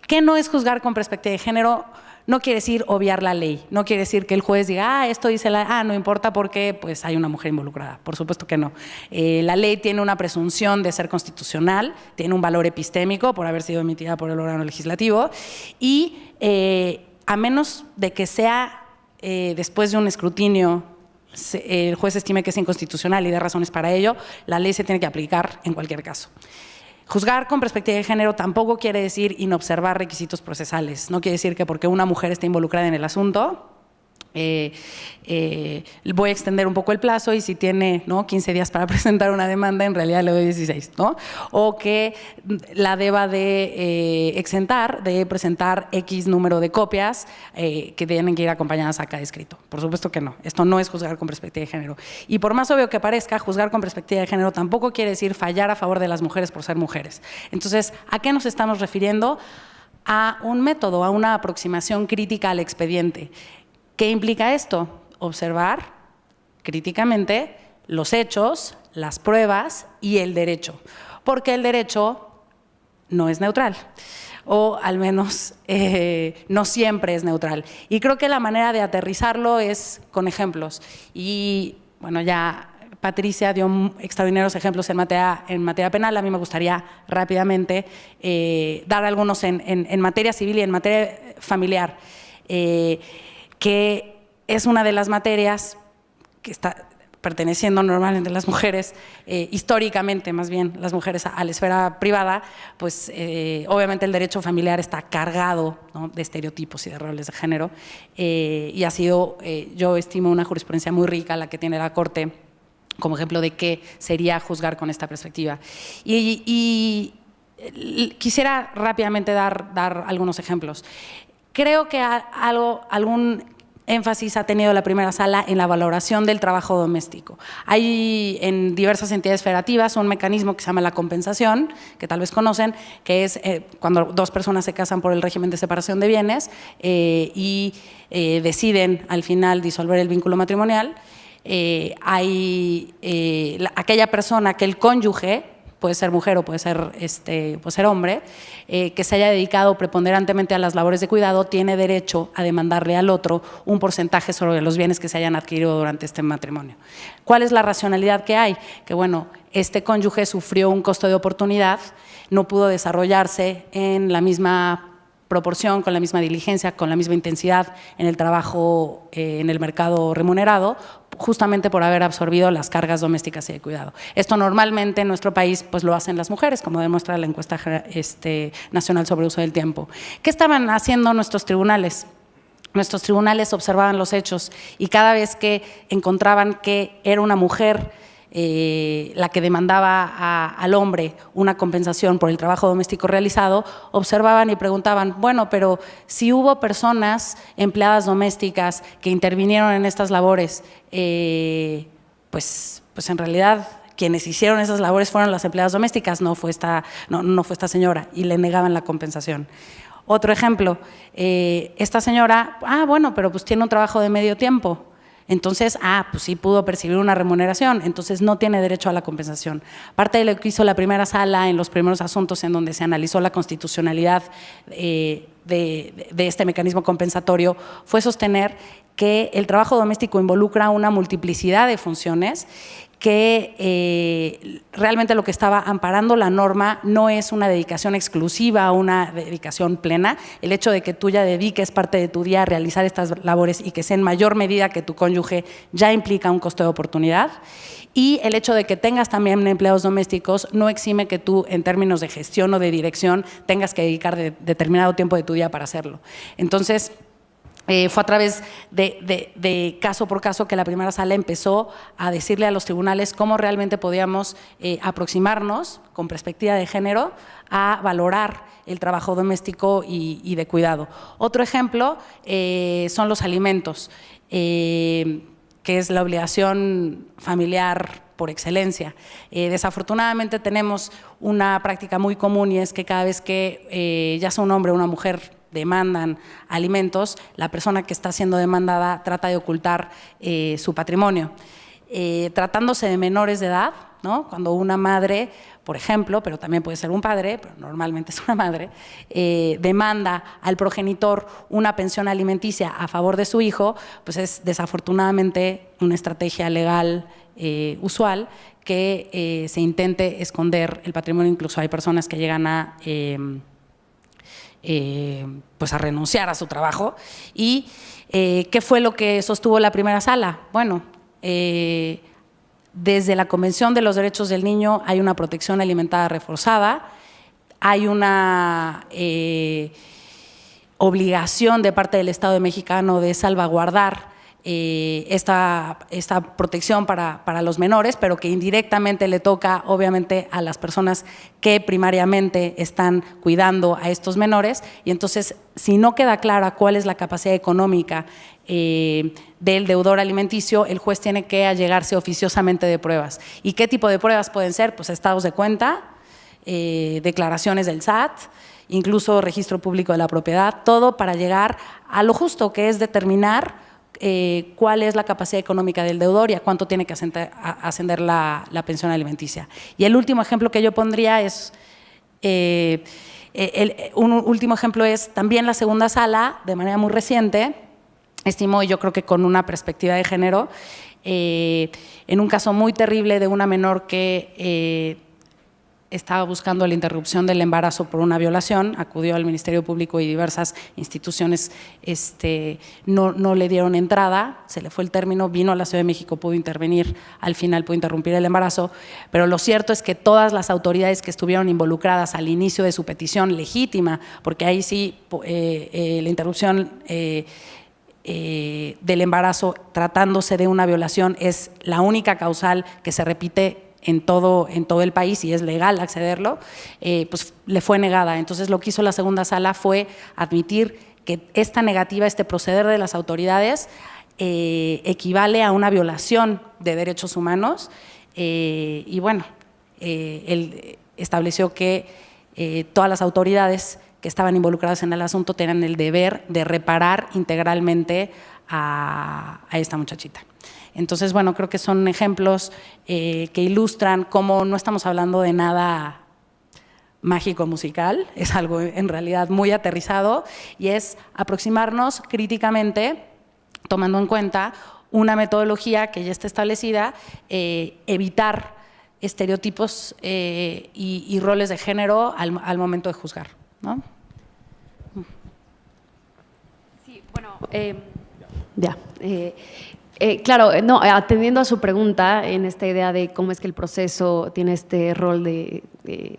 ¿Qué no es juzgar con perspectiva de género? No quiere decir obviar la ley, no quiere decir que el juez diga, esto dice no importa porque pues hay una mujer involucrada. Por supuesto que no. La ley tiene una presunción de ser constitucional, tiene un valor epistémico por haber sido emitida por el órgano legislativo y a menos de que sea después de un escrutinio el juez estime que es inconstitucional y dé razones para ello, la ley se tiene que aplicar en cualquier caso. Juzgar con perspectiva de género tampoco quiere decir inobservar requisitos procesales. No quiere decir que porque una mujer esté involucrada en el asunto, voy a extender un poco el plazo y si tiene 15 días para presentar una demanda, en realidad le doy 16, ¿no? O que la deba de exentar de presentar X número de copias que tienen que ir acompañadas a cada escrito. Por supuesto que no. Esto no es juzgar con perspectiva de género. Y por más obvio que parezca, juzgar con perspectiva de género tampoco quiere decir fallar a favor de las mujeres por ser mujeres. Entonces, ¿a qué nos estamos refiriendo? A un método, a una aproximación crítica al expediente. ¿Qué implica esto? Observar críticamente los hechos, las pruebas y el derecho, porque el derecho no es neutral, o al menos no siempre es neutral. Y creo que la manera de aterrizarlo es con ejemplos. Y bueno, ya Patricia dio extraordinarios ejemplos en materia penal. A mí me gustaría rápidamente dar algunos en materia civil y en materia familiar. Que es una de las materias que está perteneciendo normalmente a las mujeres, históricamente más bien las mujeres a la esfera privada, pues obviamente el derecho familiar está cargado, ¿no?, de estereotipos y de roles de género y ha sido, yo estimo, una jurisprudencia muy rica la que tiene la Corte como ejemplo de qué sería juzgar con esta perspectiva. Y quisiera rápidamente dar algunos ejemplos. Creo que algún énfasis ha tenido la primera sala en la valoración del trabajo doméstico. Hay en diversas entidades federativas un mecanismo que se llama la compensación, que tal vez conocen, que es cuando 2 personas se casan por el régimen de separación de bienes y deciden al final disolver el vínculo matrimonial. Aquella persona, aquel cónyuge, puede ser mujer o puede ser hombre, que se haya dedicado preponderantemente a las labores de cuidado, tiene derecho a demandarle al otro un porcentaje sobre los bienes que se hayan adquirido durante este matrimonio. ¿Cuál es la racionalidad que hay? Que bueno, este cónyuge sufrió un costo de oportunidad, no pudo desarrollarse en la misma proporción, con la misma diligencia, con la misma intensidad en el trabajo, en el mercado remunerado, justamente por haber absorbido las cargas domésticas y de cuidado. Esto normalmente en nuestro país pues lo hacen las mujeres, como demuestra la encuesta nacional sobre uso del tiempo. ¿Qué estaban haciendo nuestros tribunales? nuestros tribunales observaban los hechos y cada vez que encontraban que era una mujer la que demandaba al hombre una compensación por el trabajo doméstico realizado, observaban y preguntaban, bueno, pero si hubo personas, empleadas domésticas, que intervinieron en estas labores, pues en realidad quienes hicieron esas labores fueron las empleadas domésticas, no fue esta señora, y le negaban la compensación. Otro ejemplo, esta señora, bueno, pero pues tiene un trabajo de medio tiempo. Entonces, pues sí pudo percibir una remuneración, entonces no tiene derecho a la compensación. Parte de lo que hizo la primera sala en los primeros asuntos en donde se analizó la constitucionalidad de este mecanismo compensatorio fue sostener que el trabajo doméstico involucra una multiplicidad de funciones que realmente lo que estaba amparando la norma no es una dedicación exclusiva, una dedicación plena. El hecho de que tú ya dediques parte de tu día a realizar estas labores y que sea en mayor medida que tu cónyuge ya implica un costo de oportunidad. Y el hecho de que tengas también empleados domésticos no exime que tú, en términos de gestión o de dirección, tengas que dedicar determinado tiempo de tu día para hacerlo. Entonces, fue a través de caso por caso que la primera sala empezó a decirle a los tribunales cómo realmente podíamos aproximarnos con perspectiva de género a valorar el trabajo doméstico y de cuidado. Otro ejemplo son los alimentos, que es la obligación familiar por excelencia. Desafortunadamente tenemos una práctica muy común y es que cada vez que ya sea un hombre o una mujer demandan alimentos, la persona que está siendo demandada trata de ocultar su patrimonio. Tratándose de menores de edad, ¿no? Cuando una madre, por ejemplo, pero también puede ser un padre, pero normalmente es una madre, demanda al progenitor una pensión alimenticia a favor de su hijo, pues es desafortunadamente una estrategia legal usual que se intente esconder el patrimonio. Incluso hay personas que llegan a pues a renunciar a su trabajo. ¿Y qué fue lo que sostuvo la primera sala? Bueno, desde la Convención de los Derechos del Niño hay una protección alimentada reforzada, hay una obligación de parte del Estado mexicano de salvaguardar esta protección para los menores, pero que indirectamente le toca obviamente a las personas que primariamente están cuidando a estos menores. Y entonces, si no queda clara cuál es la capacidad económica del deudor alimenticio, el juez tiene que allegarse oficiosamente de pruebas. ¿Y qué tipo de pruebas pueden ser? Pues estados de cuenta, declaraciones del SAT, incluso registro público de la propiedad, todo para llegar a lo justo, que es determinar cuál es la capacidad económica del deudor y a cuánto tiene que ascender la pensión alimenticia. Y el último ejemplo que yo pondría es, un último ejemplo es también la segunda sala, de manera muy reciente, estimó, y yo creo que con una perspectiva de género, en un caso muy terrible de una menor que estaba buscando la interrupción del embarazo por una violación, acudió al Ministerio Público y diversas instituciones no le dieron entrada, se le fue el término, vino a la Ciudad de México, pudo intervenir, al final pudo interrumpir el embarazo, pero lo cierto es que todas las autoridades que estuvieron involucradas al inicio de su petición legítima, porque ahí sí la interrupción del embarazo tratándose de una violación es la única causal que se repite en todo el país y es legal accederlo, pues le fue negada. Entonces lo que hizo la segunda sala fue admitir que esta negativa, este proceder de las autoridades equivale a una violación de derechos humanos y bueno, él estableció que todas las autoridades que estaban involucradas en el asunto tenían el deber de reparar integralmente a esta muchachita. Entonces, bueno, creo que son ejemplos que ilustran cómo no estamos hablando de nada mágico musical, es algo en realidad muy aterrizado y es aproximarnos críticamente, tomando en cuenta una metodología que ya está establecida, evitar estereotipos y roles de género al momento de juzgar, ¿no? Sí, bueno, ya. Claro, no, atendiendo a su pregunta en esta idea de cómo es que el proceso tiene este rol de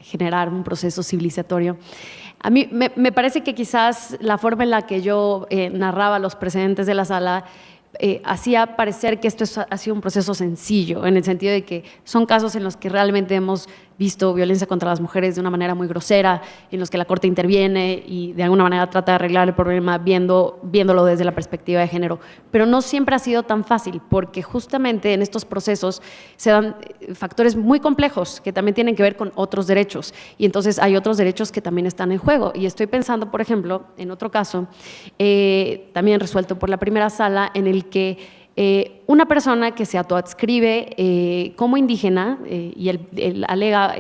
generar un proceso civilizatorio, a mí me parece que quizás la forma en la que yo narraba los precedentes de la sala hacía parecer que esto ha sido un proceso sencillo, en el sentido de que son casos en los que realmente hemos visto violencia contra las mujeres de una manera muy grosera, en los que la Corte interviene y de alguna manera trata de arreglar el problema viéndolo desde la perspectiva de género. Pero no siempre ha sido tan fácil, porque justamente en estos procesos se dan factores muy complejos que también tienen que ver con otros derechos, y entonces hay otros derechos que también están en juego. Y estoy pensando, por ejemplo, en otro caso, también resuelto por la primera sala, en el que una persona que se autoadscribe como indígena y él alega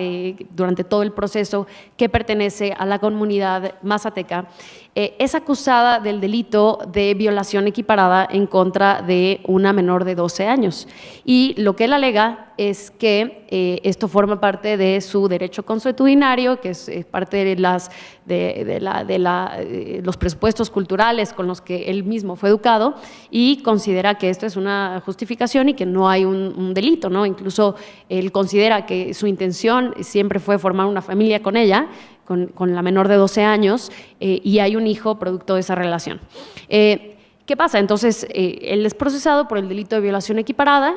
durante todo el proceso que pertenece a la comunidad mazateca, es acusada del delito de violación equiparada en contra de una menor de 12 años. Y lo que él alega es que esto forma parte de su derecho consuetudinario, que es parte de los presupuestos culturales con los que él mismo fue educado, y considera que esto es una justificación y que no hay un delito, ¿no? Incluso él considera que su intención siempre fue formar una familia con ella, con la menor de 12 años, y hay un hijo producto de esa relación. ¿Qué pasa? Entonces, él es procesado por el delito de violación equiparada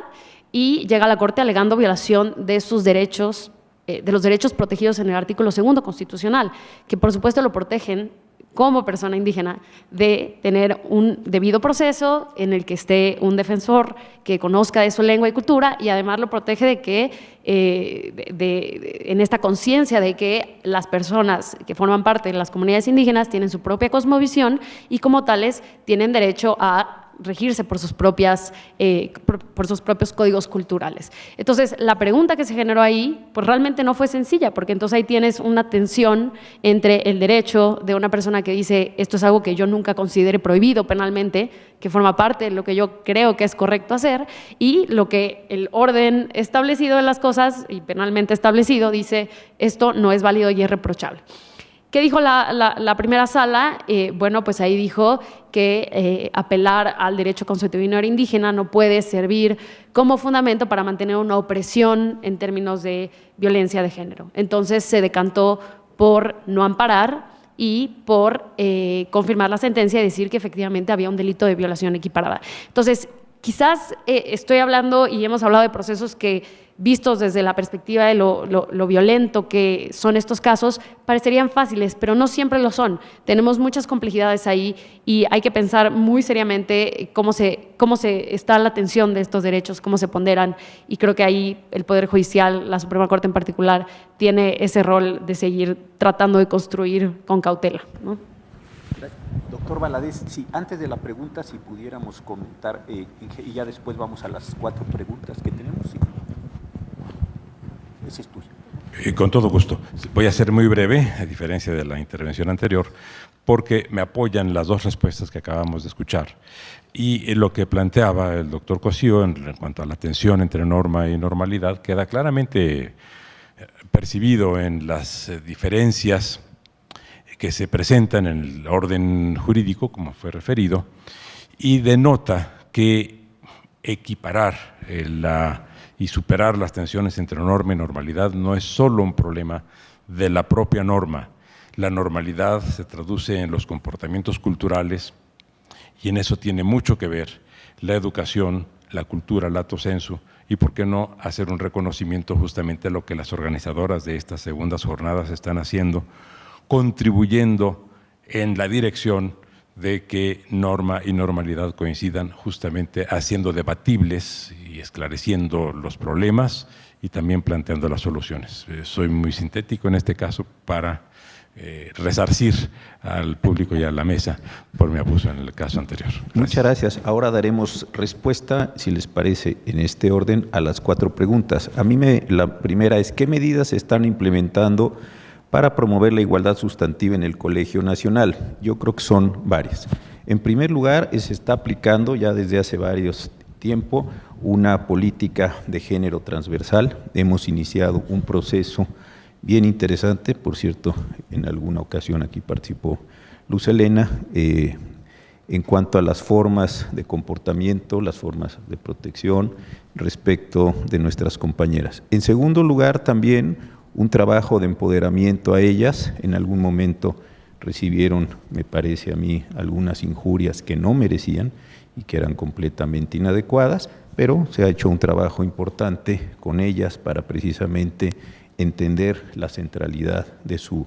y llega a la Corte alegando violación de sus derechos, de los derechos protegidos en el artículo 2 constitucional, que por supuesto lo protegen como persona indígena de tener un debido proceso en el que esté un defensor que conozca de su lengua y cultura, y además lo protege de que, en esta conciencia de que las personas que forman parte de las comunidades indígenas tienen su propia cosmovisión y como tales tienen derecho a regirse por sus propios códigos culturales. Entonces, la pregunta que se generó ahí, pues realmente no fue sencilla, porque entonces ahí tienes una tensión entre el derecho de una persona que dice esto es algo que yo nunca considere prohibido penalmente, que forma parte de lo que yo creo que es correcto hacer, y lo que el orden establecido de las cosas y penalmente establecido dice esto no es válido y es reprochable. ¿Qué dijo la primera sala? Bueno, pues ahí dijo que apelar al derecho consuetudinario indígena no puede servir como fundamento para mantener una opresión en términos de violencia de género. Entonces se decantó por no amparar y por confirmar la sentencia y decir que efectivamente había un delito de violación equiparada. Entonces, quizás estoy hablando y hemos hablado de procesos que, vistos desde la perspectiva de lo violento que son estos casos, parecerían fáciles, pero no siempre lo son. Tenemos muchas complejidades ahí y hay que pensar muy seriamente cómo se está la atención de estos derechos, cómo se ponderan, y creo que ahí el Poder Judicial, la Suprema Corte en particular, tiene ese rol de seguir tratando de construir con cautela, ¿no? Doctor Valadez, sí, antes de la pregunta, si pudiéramos comentar, y ya después vamos a las 4 preguntas que tenemos. Sí. Ese es tuyo. Con todo gusto. Voy a ser muy breve, a diferencia de la intervención anterior, porque me apoyan las 2 respuestas que acabamos de escuchar. Y lo que planteaba el doctor Cosío en cuanto a la tensión entre norma y normalidad queda claramente percibido en las diferencias que se presentan en el orden jurídico, como fue referido, y denota que equiparar y superar las tensiones entre norma y normalidad no es solo un problema de la propia norma. La normalidad se traduce en los comportamientos culturales y en eso tiene mucho que ver la educación, la cultura, lato sensu, y por qué no hacer un reconocimiento justamente a lo que las organizadoras de estas segundas jornadas están haciendo, contribuyendo en la dirección de que norma y normalidad coincidan, justamente haciendo debatibles y esclareciendo los problemas y también planteando las soluciones. Soy muy sintético en este caso para resarcir al público y a la mesa por mi abuso en el caso anterior. Gracias. Muchas gracias. Ahora daremos respuesta, si les parece, en este orden a las 4 preguntas. La primera es, ¿qué medidas se están implementando para promover la igualdad sustantiva en el Colegio Nacional? Yo creo que son varias. En primer lugar, se está aplicando ya desde hace varios tiempo una política de género transversal. Hemos iniciado un proceso bien interesante, por cierto, en alguna ocasión aquí participó Luz Helena, en cuanto a las formas de comportamiento, las formas de protección respecto de nuestras compañeras. En segundo lugar, también un trabajo de empoderamiento a ellas. En algún momento recibieron, me parece a mí, algunas injurias que no merecían y que eran completamente inadecuadas, pero se ha hecho un trabajo importante con ellas para precisamente entender la centralidad de su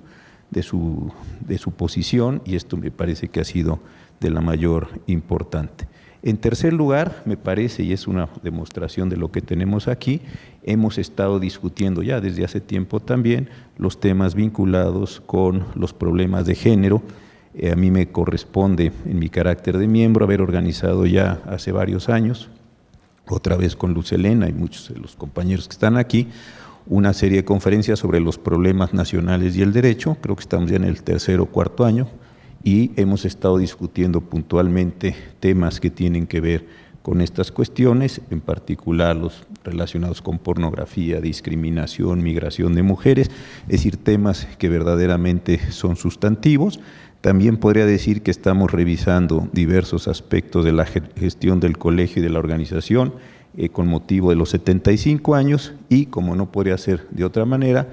posición, y esto me parece que ha sido de la mayor importante. En tercer lugar, me parece, y es una demostración de lo que tenemos aquí, hemos estado discutiendo ya desde hace tiempo también los temas vinculados con los problemas de género. A mí me corresponde, en mi carácter de miembro, haber organizado ya hace varios años, otra vez con Luz Helena y muchos de los compañeros que están aquí, una serie de conferencias sobre los problemas nacionales y el derecho. Creo que estamos ya en el tercer o cuarto año, y hemos estado discutiendo puntualmente temas que tienen que ver con estas cuestiones, en particular los relacionados con pornografía, discriminación, migración de mujeres, es decir, temas que verdaderamente son sustantivos. También podría decir que estamos revisando diversos aspectos de la gestión del colegio y de la organización con motivo de los 75 años, y como no podría ser de otra manera,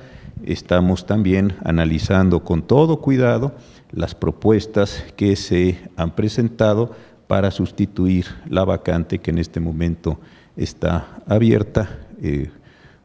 estamos también analizando con todo cuidado las propuestas que se han presentado para sustituir la vacante que en este momento está abierta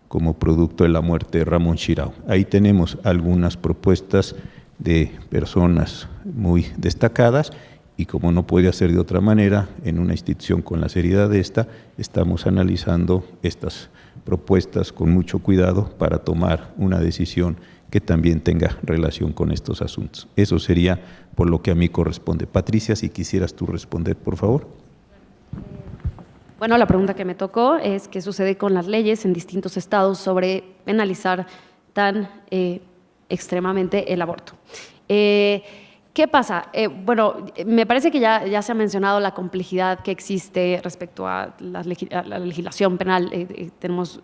como producto de la muerte de Ramón Chirao. Ahí tenemos algunas propuestas de personas muy destacadas, y como no puede ser de otra manera, en una institución con la seriedad de esta, estamos analizando estas propuestas con mucho cuidado para tomar una decisión que también tenga relación con estos asuntos. Eso sería por lo que a mí corresponde. Patricia, si quisieras tú responder, por favor. Bueno, la pregunta que me tocó es qué sucede con las leyes en distintos estados sobre penalizar tan extremadamente el aborto. ¿Qué pasa? Bueno, me parece que ya se ha mencionado la complejidad que existe respecto a la legislación penal. Tenemos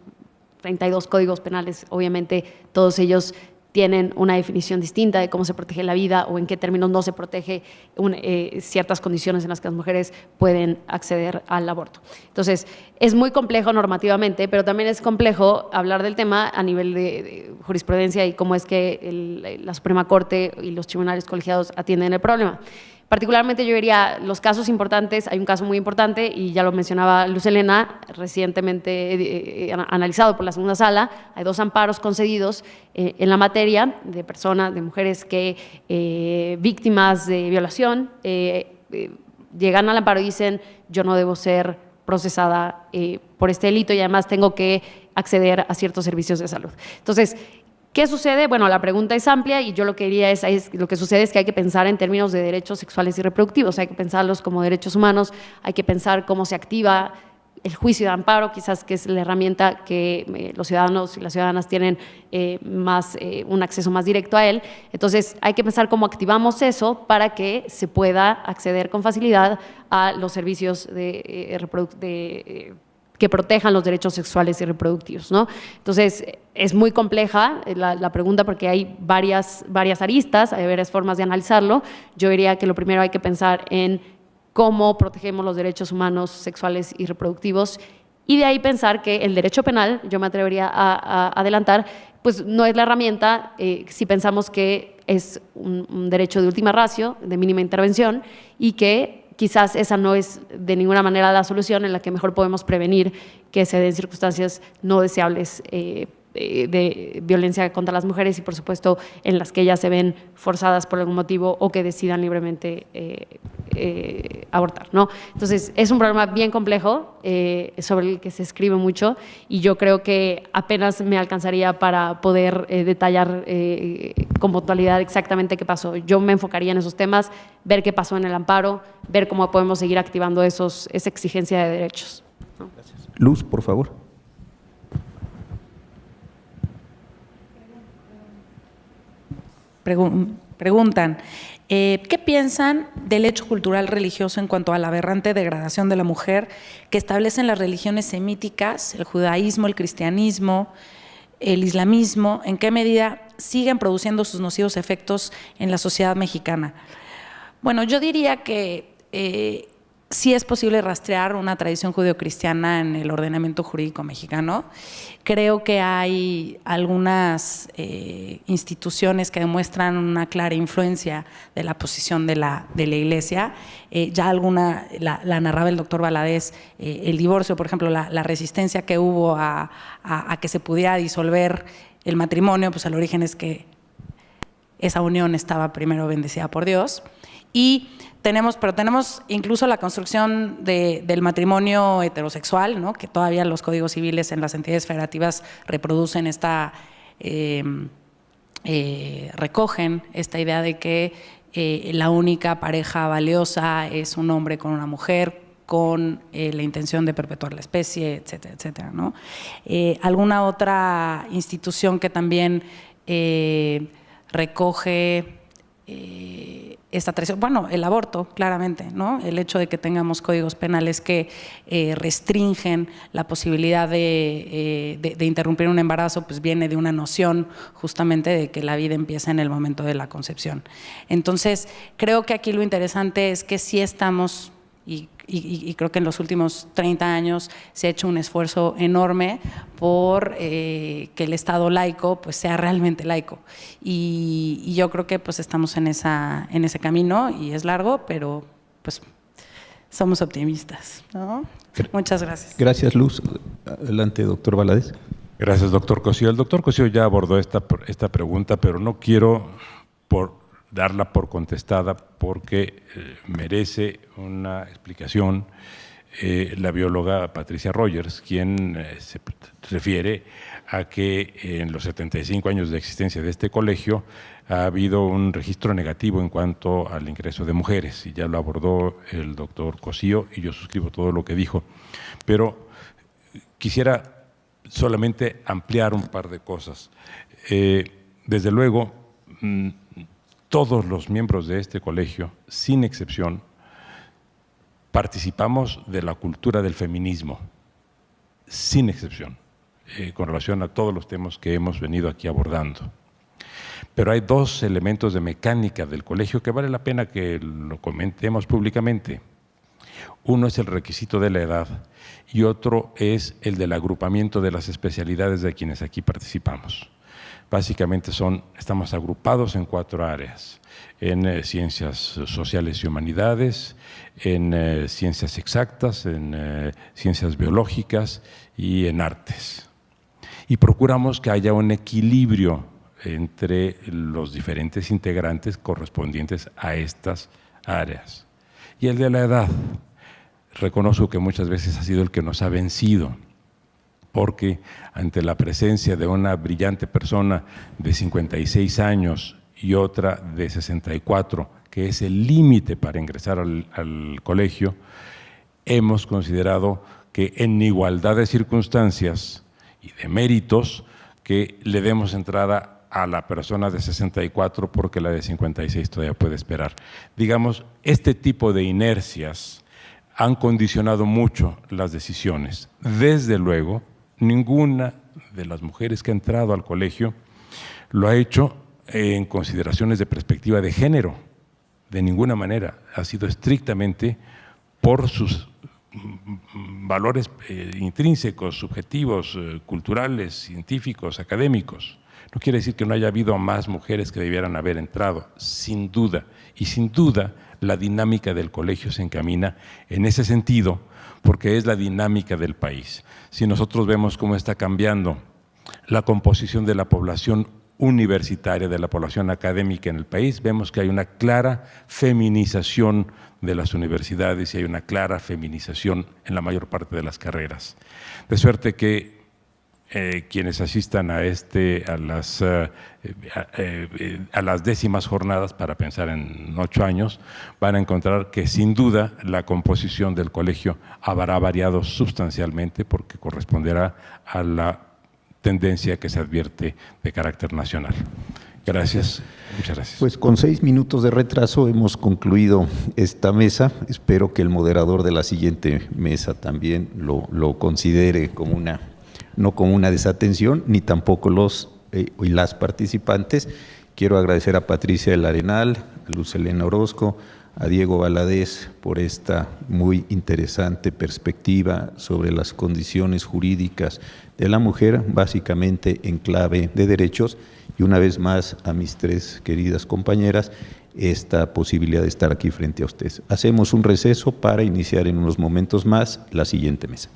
32 códigos penales, obviamente todos ellos tienen una definición distinta de cómo se protege la vida o en qué términos no se protege ciertas condiciones en las que las mujeres pueden acceder al aborto. Entonces, es muy complejo normativamente, pero también es complejo hablar del tema a nivel de jurisprudencia y cómo es que la Suprema Corte y los tribunales colegiados atienden el problema. Particularmente yo diría los casos importantes. Hay un caso muy importante y ya lo mencionaba Luz Helena, recientemente analizado por la segunda sala. Hay 2 amparos concedidos en la materia de personas, de mujeres que víctimas de violación llegan al amparo y dicen: yo no debo ser procesada por este delito y además tengo que acceder a ciertos servicios de salud. Entonces, ¿qué sucede? Bueno, la pregunta es amplia y yo lo que diría es lo que sucede es que hay que pensar en términos de derechos sexuales y reproductivos, hay que pensarlos como derechos humanos, hay que pensar cómo se activa el juicio de amparo, quizás que es la herramienta que los ciudadanos y las ciudadanas tienen un acceso más directo a él. Entonces, hay que pensar cómo activamos eso para que se pueda acceder con facilidad a los servicios que protejan los derechos sexuales y reproductivos, ¿no? Entonces, es muy compleja la pregunta porque hay varias aristas, hay varias formas de analizarlo. Yo diría que lo primero hay que pensar en cómo protegemos los derechos humanos, sexuales y reproductivos, y de ahí pensar que el derecho penal, yo me atrevería a adelantar, pues no es la herramienta si pensamos que es un derecho de última ratio, de mínima intervención, y que quizás esa no es de ninguna manera la solución en la que mejor podemos prevenir que se den circunstancias no deseables de violencia contra las mujeres y, por supuesto, en las que ellas se ven forzadas por algún motivo o que decidan libremente abortar, ¿no? Entonces, es un problema bien complejo sobre el que se escribe mucho y yo creo que apenas me alcanzaría para poder detallar con puntualidad exactamente qué pasó. Yo me enfocaría en esos temas, ver qué pasó en el amparo, ver cómo podemos seguir activando esa exigencia de derechos, ¿no? Gracias. Luz, por favor. Preguntan, ¿qué piensan del hecho cultural religioso en cuanto a la aberrante degradación de la mujer que establecen las religiones semíticas, el judaísmo, el cristianismo, el islamismo? ¿En qué medida siguen produciendo sus nocivos efectos en la sociedad mexicana? Bueno, yo diría que sí es posible rastrear una tradición judeocristiana en el ordenamiento jurídico mexicano. Creo que hay algunas instituciones que demuestran una clara influencia de la posición de la Iglesia. Ya alguna, la narraba el doctor Valadez, el divorcio, por ejemplo, la resistencia que hubo a que se pudiera disolver el matrimonio, pues el origen es que esa unión estaba primero bendecida por Dios. Pero tenemos incluso la construcción del matrimonio heterosexual, ¿no? Que todavía los códigos civiles en las entidades federativas reproducen recogen esta idea de que la única pareja valiosa es un hombre con una mujer, con la intención de perpetuar la especie, etcétera, etcétera, ¿no? Alguna otra institución que también recoge esta tradición, bueno, el aborto, claramente, ¿no? El hecho de que tengamos códigos penales que restringen la posibilidad de interrumpir un embarazo, pues viene de una noción justamente de que la vida empieza en el momento de la concepción. Entonces, creo que aquí lo interesante es que sí estamos, y creo que en los últimos 30 años se ha hecho un esfuerzo enorme por que el Estado laico pues sea realmente laico, y yo creo que pues estamos en ese camino, y es largo, pero pues somos optimistas, ¿no? Muchas gracias. Gracias, Luz. Adelante, doctor Valadez. Gracias, doctor Cosío. El doctor Cosío ya abordó esta pregunta, pero no quiero darla por contestada porque merece una explicación la bióloga Patricia Rogers, quien se refiere a que en los 75 años de existencia de este colegio ha habido un registro negativo en cuanto al ingreso de mujeres, y ya lo abordó el doctor Cosío y yo suscribo todo lo que dijo, pero quisiera solamente ampliar un par de cosas. Desde luego, todos los miembros de este colegio, sin excepción, participamos de la cultura del feminismo, sin excepción, con relación a todos los temas que hemos venido aquí abordando. Pero hay dos elementos de mecánica del colegio que vale la pena que lo comentemos públicamente. Uno es el requisito de la edad y otro es el del agrupamiento de las especialidades de quienes aquí participamos. Básicamente estamos agrupados en 4 áreas: en ciencias sociales y humanidades, en ciencias exactas, en ciencias biológicas y en artes. Y procuramos que haya un equilibrio entre los diferentes integrantes correspondientes a estas áreas. Y el de la edad, reconozco que muchas veces ha sido el que nos ha vencido, porque ante la presencia de una brillante persona de 56 años y otra de 64, que es el límite para ingresar al colegio, hemos considerado que en igualdad de circunstancias y de méritos que le demos entrada a la persona de 64 porque la de 56 todavía puede esperar. Digamos, este tipo de inercias han condicionado mucho las decisiones. Desde luego, ninguna de las mujeres que ha entrado al colegio lo ha hecho en consideraciones de perspectiva de género, de ninguna manera. Ha sido estrictamente por sus valores intrínsecos, subjetivos, culturales, científicos, académicos. No quiere decir que no haya habido más mujeres que debieran haber entrado, sin duda. Y sin duda la dinámica del colegio se encamina en ese sentido, porque es la dinámica del país. Si nosotros vemos cómo está cambiando la composición de la población universitaria, de la población académica en el país, vemos que hay una clara feminización de las universidades y hay una clara feminización en la mayor parte de las carreras. De suerte que quienes asistan a las 10º jornadas, para pensar en 8 años, van a encontrar que sin duda la composición del colegio habrá variado sustancialmente porque corresponderá a la tendencia que se advierte de carácter nacional. Gracias, muchas gracias. Pues con 6 minutos de retraso hemos concluido esta mesa. Espero que el moderador de la siguiente mesa también lo considere como no como una desatención, ni tampoco los y las participantes. Quiero agradecer a Patricia del Arenal, a Luz Helena Orozco, a Diego Valadez por esta muy interesante perspectiva sobre las condiciones jurídicas de la mujer, básicamente en clave de derechos, y una vez más a mis tres queridas compañeras esta posibilidad de estar aquí frente a ustedes. Hacemos un receso para iniciar en unos momentos más la siguiente mesa.